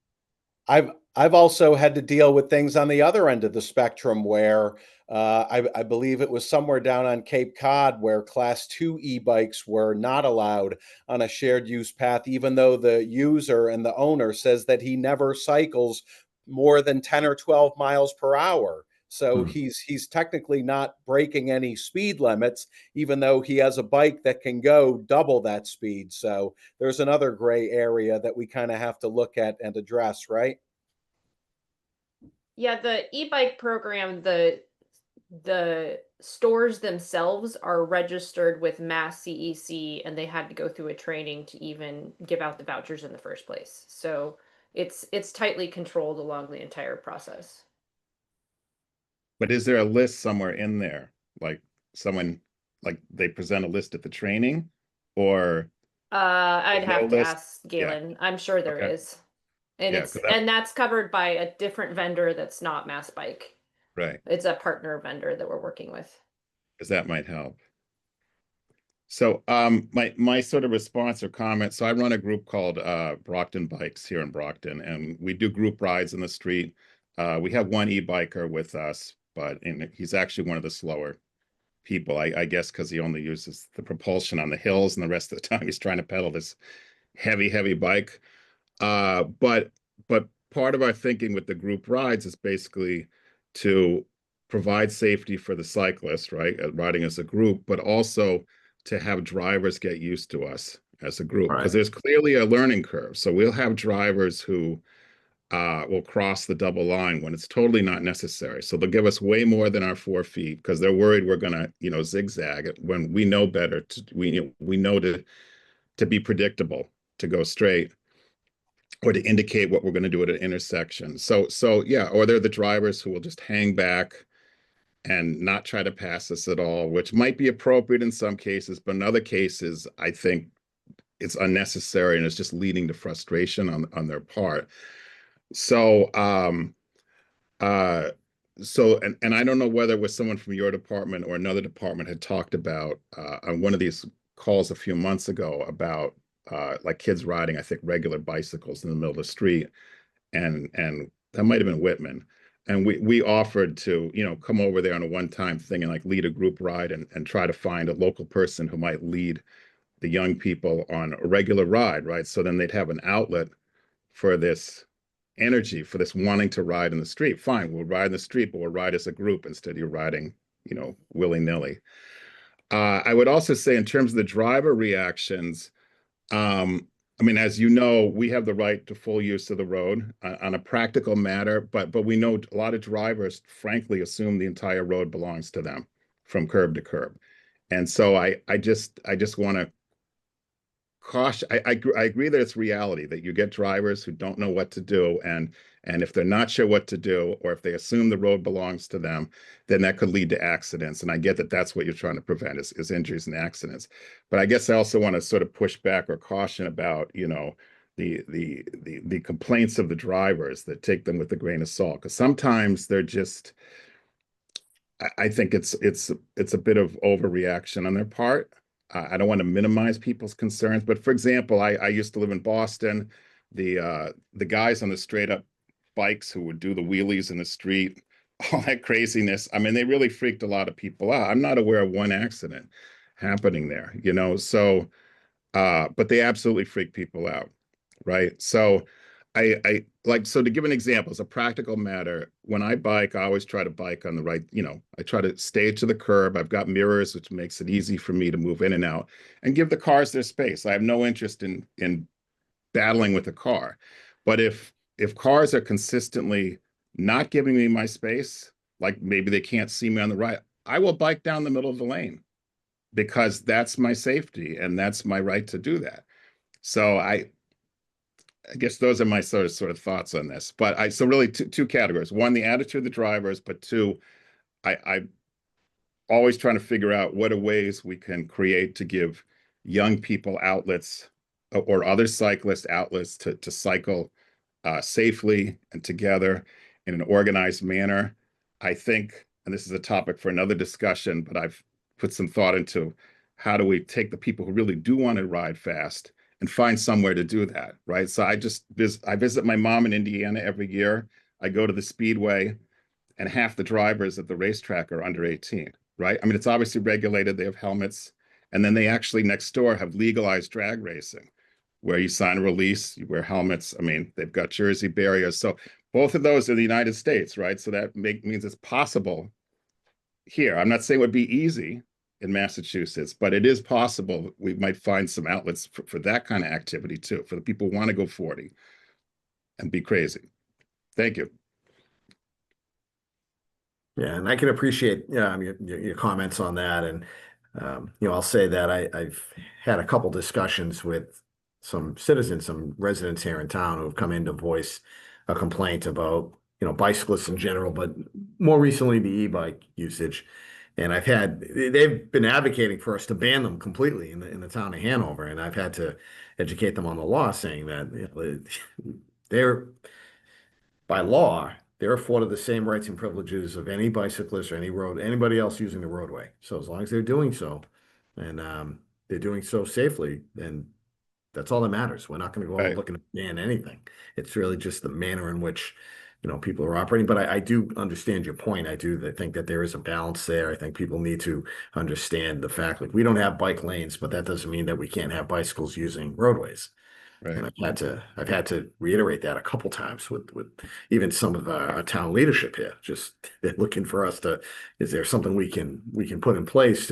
I've also had to deal with things on the other end of the spectrum where I believe it was somewhere down on Cape Cod where class 2 e-bikes were not allowed on a shared use path, even though the user and the owner says that he never cycles more than 10 or 12 miles per hour. So he's technically not breaking any speed limits, even though he has a bike that can go double that speed. So there's another gray area that we kind of have to look at and address, right? Yeah, the e-bike program, the stores themselves are registered with Mass CEC, and they had to go through a training to even give out the vouchers in the first place. So it's tightly controlled along the entire process. But is there a list somewhere in there? Like they present a list at the training, or? I'd no have to list? ask Galen. I'm sure there Okay. is. And Yeah, and that's covered by a different vendor that's not Mass Bike. Right. It's a partner vendor that we're working with. Because that might help. So my sort of response or comment, so I run a group called Brockton Bikes here in Brockton, and we do group rides in the street. We have one e-biker with us, but he's actually one of the slower people, I guess, because he only uses the propulsion on the hills, and the rest of the time he's trying to pedal this heavy bike. But part of our thinking with the group rides is basically to provide safety for the cyclist, right, riding as a group, but also to have drivers get used to us as a group, because there's clearly a learning curve. So we'll have drivers who will cross the double line when it's totally not necessary. So they'll give us way more than our 4 feet because they're worried we're gonna, zigzag it when we know better. We know to be predictable, to go straight, or to indicate what we're going to do at an intersection. So yeah, or they're the drivers who will just hang back and not try to pass us at all, which might be appropriate in some cases, but in other cases, I think it's unnecessary and it's just leading to frustration on their part. So and I don't know whether it was someone from your department or another department had talked about on one of these calls a few months ago about like kids riding, I think, regular bicycles in the middle of the street, and that might have been Whitman. And we offered to, come over there on a one-time thing and like lead a group ride and try to find a local person who might lead the young people on a regular ride, right? So then they'd have an outlet for this, energy for this wanting to ride in the street. Fine, we'll ride in the street, but we'll ride as a group instead of you riding, willy-nilly. I would also say in terms of the driver reactions, I mean, as you know, we have the right to full use of the road on a practical matter, but we know a lot of drivers, frankly, assume the entire road belongs to them from curb to curb. And so I just want to caution. I agree that it's reality that you get drivers who don't know what to do, and if they're not sure what to do, or if they assume the road belongs to them, then that could lead to accidents. And I get that that's what you're trying to prevent is injuries and accidents. But I guess I also want to sort of push back or caution about, the complaints of the drivers that take them with a grain of salt, because sometimes they're just, I think it's a bit of overreaction on their part. I don't want to minimize people's concerns, but for example, I used to live in Boston. The guys on the straight up bikes who would do the wheelies in the street, all that craziness. I mean, they really freaked a lot of people out. I'm not aware of one accident happening there, so, but they absolutely freak people out, right? So I like, so to give an example, as a practical matter, when I bike, I always try to bike on the right, I try to stay to the curb. I've got mirrors, which makes it easy for me to move in and out and give the cars their space. I have no interest in battling with a car. But if cars are consistently not giving me my space, like maybe they can't see me on the right, I will bike down the middle of the lane because that's my safety and that's my right to do that. So I guess those are my sort of thoughts on this. But so really two categories. One, the attitude of the drivers, but two, I always trying to figure out what are ways we can create to give young people outlets or other cyclists outlets to cycle safely and together in an organized manner. I think, and this is a topic for another discussion, but I've put some thought into how do we take the people who really do want to ride fast and find somewhere to do that, right? So I visit my mom in Indiana every year. I go to the Speedway, and half the drivers at the racetrack are under 18, right? I mean, it's obviously regulated. They have helmets. And then they actually next door have legalized drag racing, where you sign a release, you wear helmets. I mean, they've got Jersey barriers. So both of those are the United States, right? So that means it's possible here. I'm not saying it would be easy in Massachusetts, but it is possible we might find some outlets for that kind of activity too, for the people who want to go 40 and be crazy. Thank you. Yeah, and I can appreciate your comments on that. And I'll say that I've had a couple discussions with some citizens, some residents here in town who have come in to voice a complaint about bicyclists in general, but more recently the e-bike usage. And they've been advocating for us to ban them completely in the town of Hanover, and I've had to educate them on the law, saying that by law they're afforded the same rights and privileges of any bicyclist or anybody else using the roadway. So as long as they're doing so, and they're doing so safely, then that's all that matters. We're not going to go out looking to ban anything. It's really just the manner in which people are operating. But I do understand your point. I think that there is a balance there. I think people need to understand the fact, like, we don't have bike lanes, but that doesn't mean that we can't have bicycles using roadways. Right. And I've had to reiterate that a couple times with even some of our town leadership here. Just they're looking for us is there something we can put in place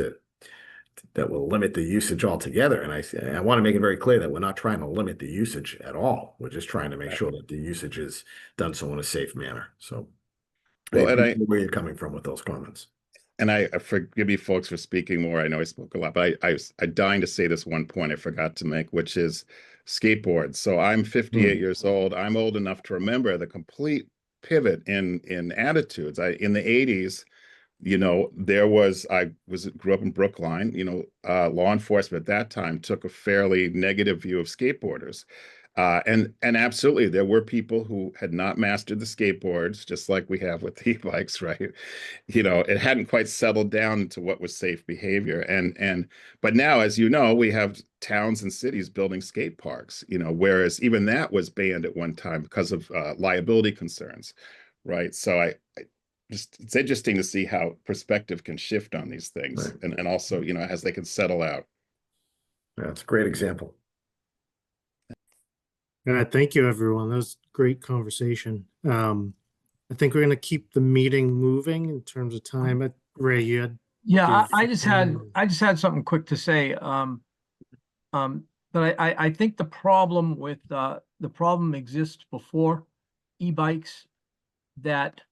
that will limit the usage altogether? And I want to make it very clear that we're not trying to limit the usage at all. We're just trying to make sure that the usage is done so in a safe manner. So well, I appreciate where you're coming from with those comments. And I forgive you folks for speaking more. I know I spoke a lot, but I'm dying to say this one point I forgot to make, which is skateboards. So I'm 58 years old. I'm old enough to remember the complete pivot in attitudes. In the 80s, I grew up in Brookline, law enforcement at that time took a fairly negative view of skateboarders. And absolutely, there were people who had not mastered the skateboards, just like we have with the e-bikes, right? It hadn't quite settled down into what was safe behavior. But now, as you know, we have towns and cities building skate parks, whereas even that was banned at one time because of liability concerns, right? So it's interesting to see how perspective can shift on these things, right. and also, as they can settle out. Yeah, it's a great example. All right, thank you, everyone. That was great conversation. I think we're gonna keep the meeting moving in terms of time. Ray, you had Yeah, give I just had something. I just had something quick to say. But I think the problem exists before e-bikes, that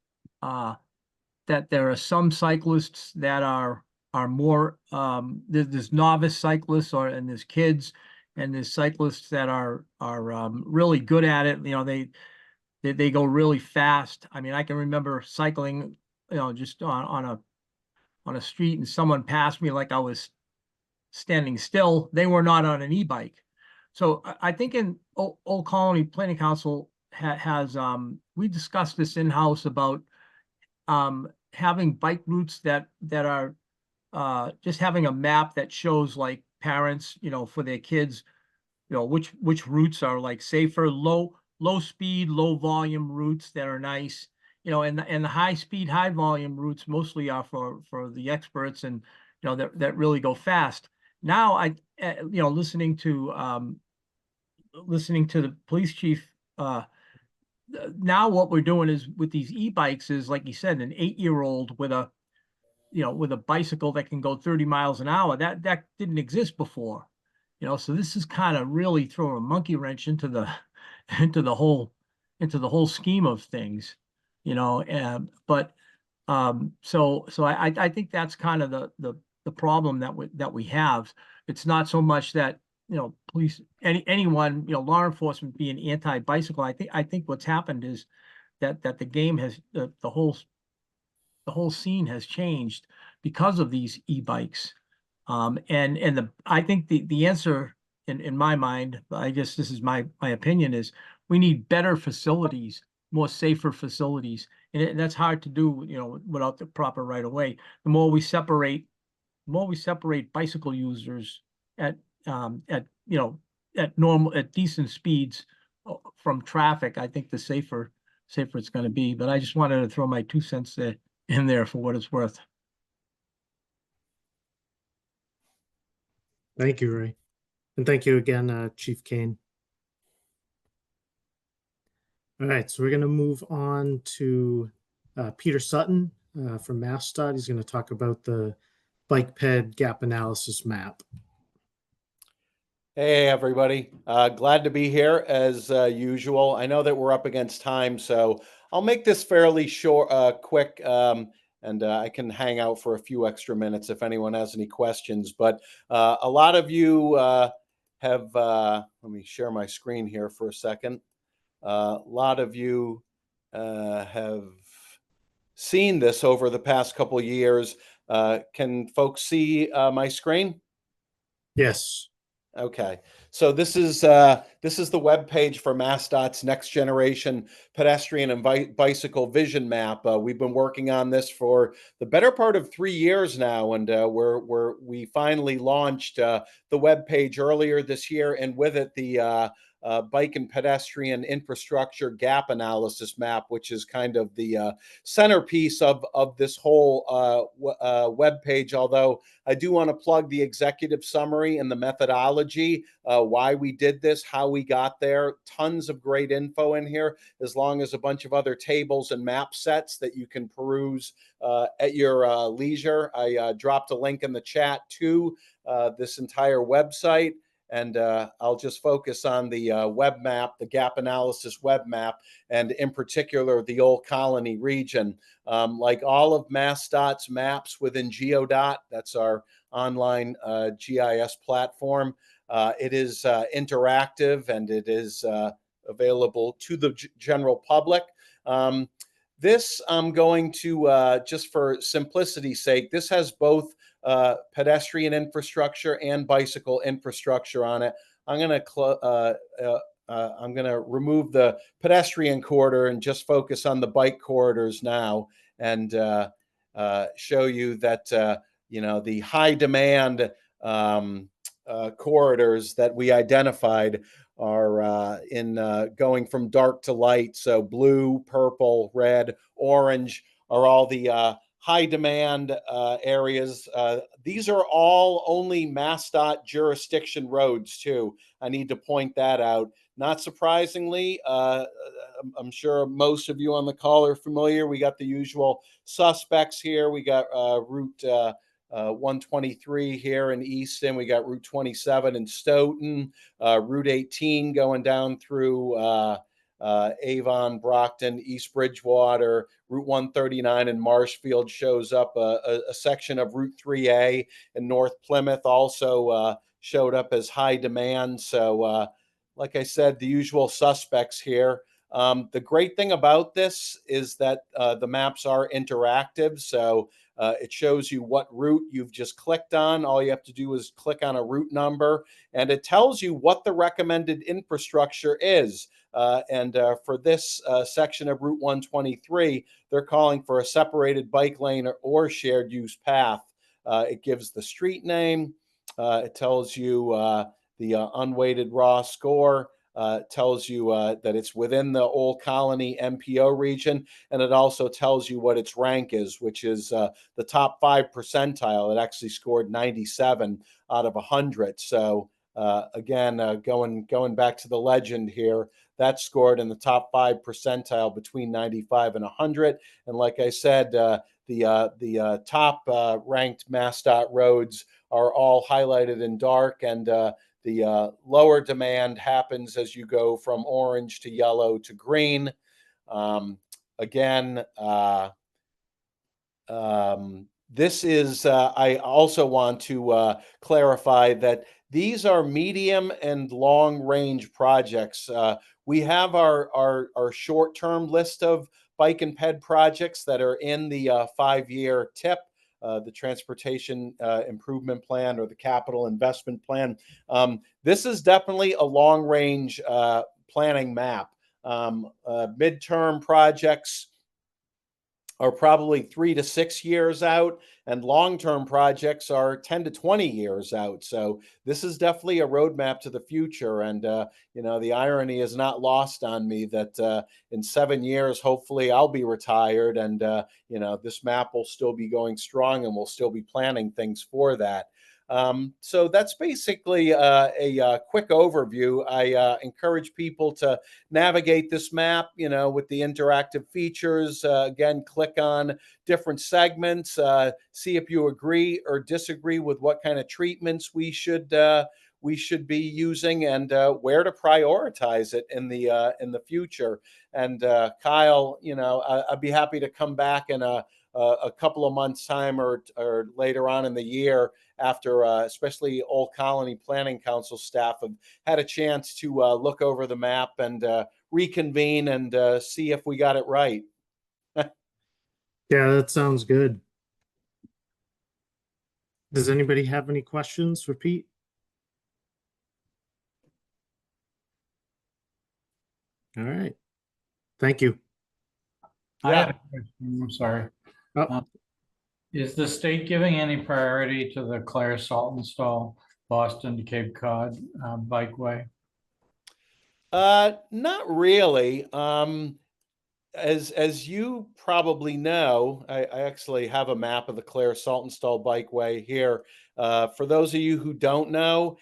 that there are some cyclists that are more there's novice cyclists, and there's kids, and there's cyclists that are really good at it. You know, they go really fast. I mean, I can remember cycling, just on a street, and someone passed me like I was standing still. They were not on an e-bike. So I think in Old Colony Planning Council has we discussed this in-house about having bike routes that are just having a map that shows, like, parents, for their kids, which routes are like safer, low speed, low volume routes that are nice, and the high speed, high volume routes mostly are for the experts, and that really go fast. Now listening to the police chief, now what we're doing is with these e-bikes is, like you said, an 8-year-old with a bicycle that can go 30 miles an hour. That didn't exist before. So this is kind of really throwing a monkey wrench into the into the whole scheme of things. But so I think that's kind of the problem that we have. It's not so much that police, anyone, law enforcement being anti-bicycle. I think what's happened is that the game has the whole scene has changed because of these e-bikes. And I think the answer in my mind, I guess this is my opinion, is we need better facilities, more safer facilities, and that's hard to do, without the proper right of way. The more we separate bicycle users at decent speeds from traffic, I think the safer it's going to be. But I just wanted to throw my 2 cents in there for what it's worth. Thank you, Ray. And thank you again, Chief Kane. All right, so we're going to move on to Peter Sutton from MassDOT. He's going to talk about the bike ped gap analysis map. Hey, everybody. Glad to be here as usual. I know that we're up against time, so I'll make this fairly short, quick, and I can hang out for a few extra minutes if anyone has any questions. But a lot of you have, let me share my screen here for a second. A lot of you have seen this over the past couple of years. Can folks see my screen? Yes. Okay, so this is the web page for MassDOT's next generation pedestrian and bicycle vision map. We've been working on this for the better part of 3 years now, and we finally launched the web page earlier this year, and with it the bike and pedestrian infrastructure gap analysis map, which is kind of the centerpiece of this whole web page. Although I do want to plug the executive summary and the methodology, why we did this, how we got there. Tons of great info in here, as long as a bunch of other tables and map sets that you can peruse at your leisure. I dropped a link in the chat to this entire website. And I'll just focus on the web map, the gap analysis web map, and in particular, the Old Colony region. Like all of MassDOT's maps within GeoDot, that's our online GIS platform, it is interactive, and it is available to the general public. This I'm going to, just for simplicity's sake, this has both pedestrian infrastructure and bicycle infrastructure on it. I'm going to remove the pedestrian corridor and just focus on the bike corridors now, and show you that the high demand corridors that we identified are in going from dark to light. So blue, purple, red, orange are all the high demand areas. These are all only MassDOT jurisdiction roads too. I need to point that out. Not surprisingly, I'm sure most of you on the call are familiar. We got the usual suspects here. We got Route 123 here in Easton. We got Route 27 in Stoughton, Route 18 going down through Avon, Brockton, East Bridgewater. Route 139 in Marshfield shows up. A section of Route 3A in North Plymouth also showed up as high demand. So, like I said, the usual suspects here. The great thing about this is that the maps are interactive. So it shows you what route you've just clicked on. All you have to do is click on a route number, and it tells you what the recommended infrastructure is. And for this section of Route 123, they're calling for a separated bike lane or shared use path. It gives the street name. It tells you the unweighted raw score. Tells you that it's within the Old Colony MPO region, and it also tells you what its rank is, which is the top 5 percentile. It actually scored 97 out of 100. So again, going back to the legend here, that scored in the top 5 percentile between 95 and 100. And like I said, the top ranked MassDOT roads are all highlighted in dark, and the lower demand happens as you go from orange to yellow to green. Again, this is, I also want to clarify that these are medium and long range projects. We have our short-term list of bike and ped projects that are in the 5-year TIP. The Transportation Improvement Plan, or the Capital Investment Plan. This is definitely a long-range planning map. Midterm projects are probably 3 to 6 years out, and long-term projects are 10 to 20 years out. So this is definitely a roadmap to the future. And, you know, the irony is not lost on me that in 7 years, hopefully I'll be retired, and, you know, this map will still be going strong, and we'll still be planning things for that. So that's basically a quick overview. I encourage people to navigate this map, you know, with the interactive features. Again, click on different segments, see if you agree or disagree with what kind of treatments we should be using, and where to prioritize it in the future. And Kyle, you know, I'd be happy to come back in a couple of months' time, or later on in the year, after especially Old Colony Planning Council staff have had a chance to look over the map and reconvene and see if we got it right. Yeah, that sounds good. Does anybody have any questions for Pete? All right. Thank you. I have a question. I'm sorry. Oh. Is the state giving any priority to the Clare Saltonstall Boston to Cape Cod bikeway? Not really. As you probably know, I actually have a map of the Clare Saltonstall Bikeway here. For those of you who don't know,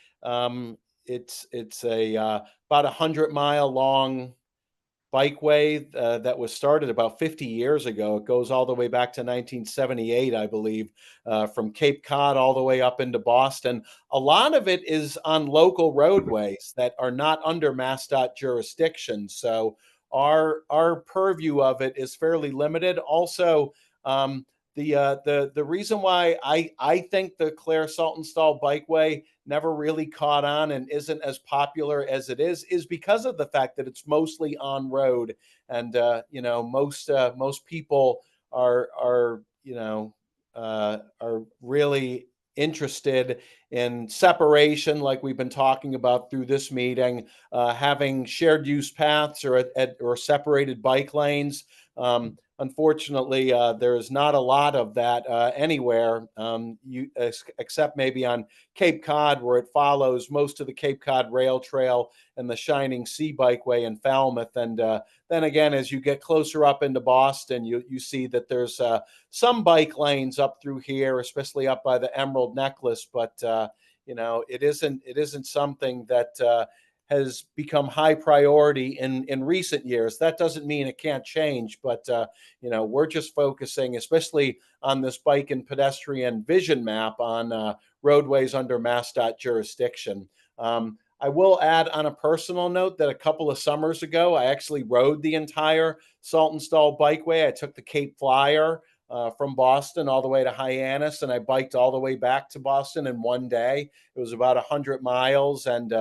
it's a about 100-mile long bikeway that was started about 50 years ago. It goes all the way back to 1978, I believe, from Cape Cod all the way up into Boston. A lot of it is on local roadways that are not under MassDOT jurisdiction. So our purview of it is fairly limited. Also, the reason why I think the Clare Saltonstall Bikeway never really caught on and isn't as popular as it is because of the fact that it's mostly on road, and you know, most people are you know are really interested in separation, like we've been talking about through this meeting, having shared use paths or separated bike lanes. unfortunately, there is not a lot of that anywhere, except maybe on Cape Cod, where it follows most of the Cape Cod Rail Trail and the Shining Sea Bikeway in Falmouth. And then again, as you get closer up into Boston, you see that there's some bike lanes up through here, especially up by the Emerald Necklace. But it isn't something that has become high priority in recent years. That doesn't mean it can't change, but we're just focusing, especially on this bike and pedestrian vision map, on roadways under MassDOT jurisdiction. I will add on a personal note that a couple of summers ago, I actually rode the entire Saltonstall Bikeway. I took the Cape Flyer from Boston all the way to Hyannis, and I biked all the way back to Boston in one day. It was about 100 miles, and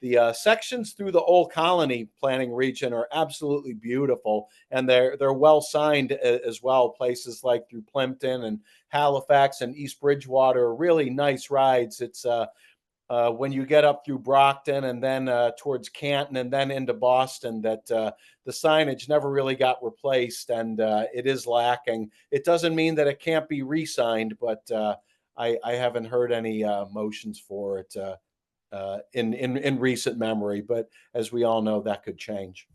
the sections through the Old Colony planning region are absolutely beautiful, and they're well signed as well. Places like through Plimpton and Halifax and East Bridgewater are really nice rides. It's when you get up through Brockton and then towards Canton and then into Boston that the signage never really got replaced, and it is lacking. It doesn't mean that it can't be re-signed, but I haven't heard any motions for it in recent memory. But as we all know, that could change.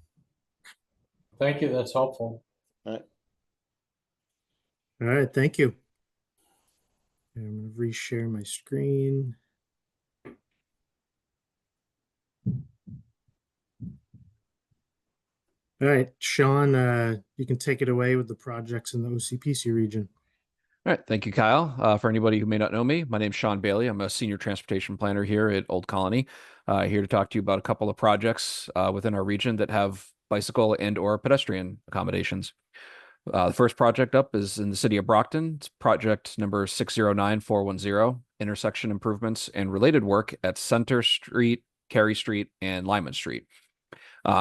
Thank you. That's helpful. All right, thank you. I'm going to reshare my screen. All right, Sean, you can take it away with the projects in the OCPC region. All right, thank you, Kyle. For anybody who may not know me, my name's Sean Bailey. I'm a senior transportation planner here at Old Colony. Here to talk to you about a couple of projects within our region that have bicycle and or pedestrian accommodations. The first project up is in the city of Brockton. It's project number 609410, intersection improvements and related work at Center Street, Carey Street, and Lyman Street.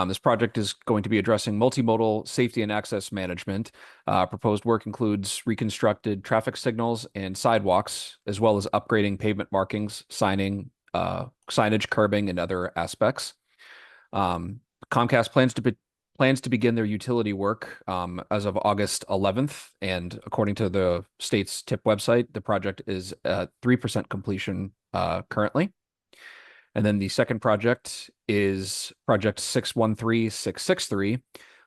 This project is going to be addressing multimodal safety and access management. Proposed work includes reconstructed traffic signals and sidewalks, as well as upgrading pavement markings, signage, curbing, and other aspects. Comcast plans to begin their utility work as of August 11th, and according to the state's TIP website, the project is at 3% completion currently. And then the second project is project 613663,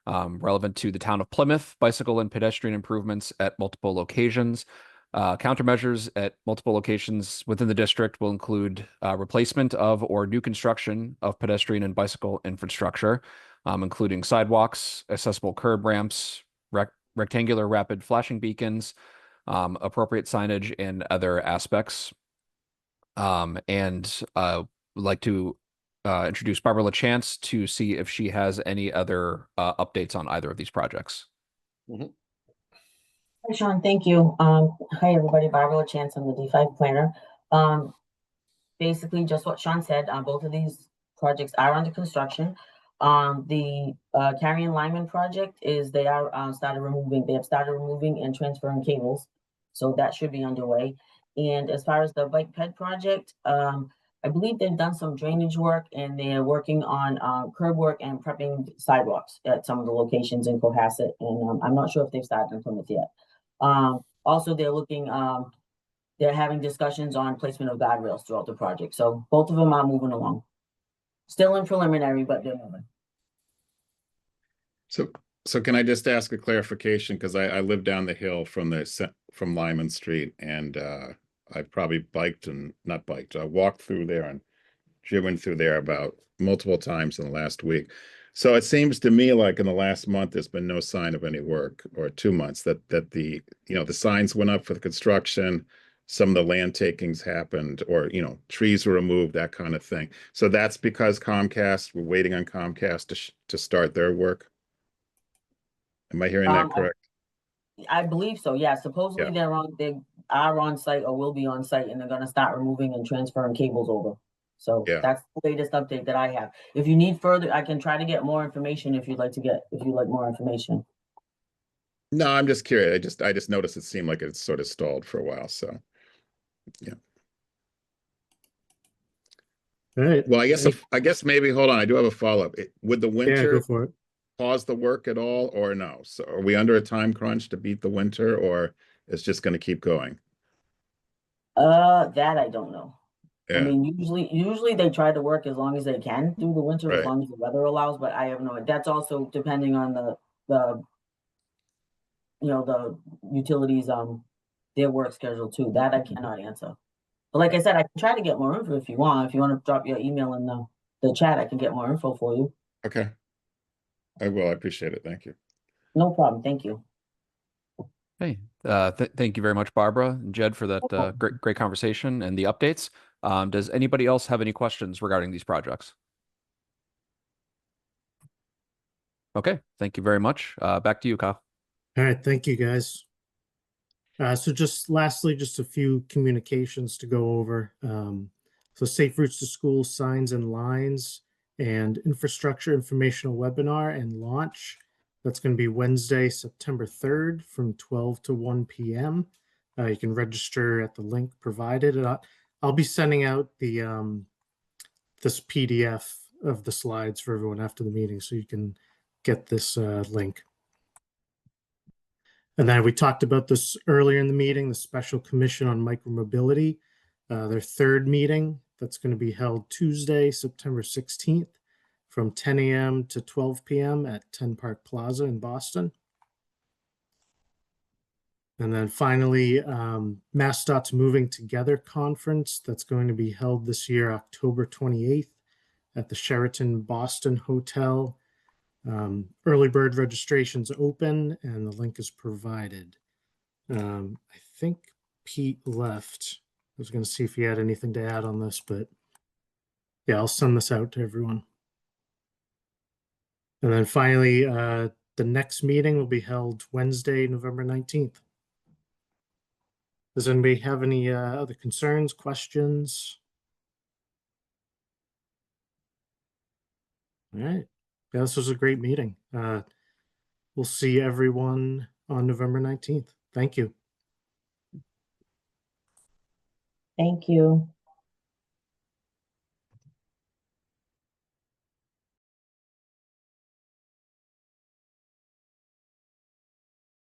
relevant to the town of Plymouth, bicycle and pedestrian improvements at multiple locations. Countermeasures at multiple locations within the district will include replacement of or new construction of pedestrian and bicycle infrastructure, including sidewalks, accessible curb ramps, rectangular rapid flashing beacons, appropriate signage, and other aspects. Would like to introduce Barbara LaChance to see if she has any other updates on either of these projects. Hi, Sean. Thank you. Hi, everybody. Barbara LaChance. I'm the D5 planner. Basically, just what Sean said, both of these projects are under construction. The Carey and Lyman project is they have started removing and transferring cables. So that should be underway. And as far as the bike ped project, I believe they've done some drainage work and they're working on curb work and prepping sidewalks at some of the locations in Cohasset. And I'm not sure if they've started in Plymouth yet. Also, they're having discussions on placement of guardrails throughout the project. So both of them are moving along. Still in preliminary, but they're moving. So can I just ask a clarification? Because I live down the hill from Lyman Street, and I've probably walked through there and driven through there about multiple times in the last week. So it seems to me like in the last month, there's been no sign of any work, or 2 months that the signs went up for the construction, some of the land takings happened, or, trees were removed, that kind of thing. So that's because we're waiting on Comcast to start their work. Am I hearing that correct? I believe so. Yeah. Supposedly they are on site or will be on site, and they're going to start removing and transferring cables over. So that's the latest update that I have. If you need further, I can try to get more information if you'd like more information. No, I'm just curious. I just noticed it seemed like it's sort of stalled for a while. So, yeah. All right. Well, I guess maybe, hold on. I do have a follow-up. With the winter, yeah, go for it. pause the work at all or no? So are we under a time crunch to beat the winter, or it's just going to keep going? That I don't know. I Yeah, mean, usually they try to work as long as they can through the winter, as Right. long as the weather allows, but I have no, that's also depending on the, the utilities, their work schedule too. That I cannot answer. But like I said, I can try to get more info if you want. If you want to drop your email in the chat, I can get more info for you. okay. I will. I appreciate it. Thank you. No problem. Thank you. Hey, thank you very much, Barbara and Jed, for that great conversation and the updates. Does anybody else have any questions regarding these projects? Okay, thank you very much. Back to you, Kyle. All right, thank you guys. So just lastly, just a few communications to go over. So Safe Routes to School signs and lines and infrastructure informational webinar and launch. That's going to be Wednesday, September 3rd from 12 to 1 p.m. You can register at the link provided. I'll be sending out the this PDF of the slides for everyone after the meeting, so you can get this link. And then we talked about this earlier in the meeting, the Special Commission on Micromobility, their third meeting that's going to be held Tuesday, September 16th from 10 a.m. to 12 p.m. at 10 Park Plaza in Boston. And then finally, MassDOT's Moving Together Conference that's going to be held this year, October 28th at the Sheraton Boston Hotel. Early bird registration's open and the link is provided. I think Pete left. I was going to see if he had anything to add on this, but yeah, I'll send this out to everyone. And then finally, the next meeting will be held Wednesday, November 19th. Does anybody have any other concerns, questions? All right. Yeah, this was a great meeting. We'll see everyone on November 19th. Thank you. Thank you.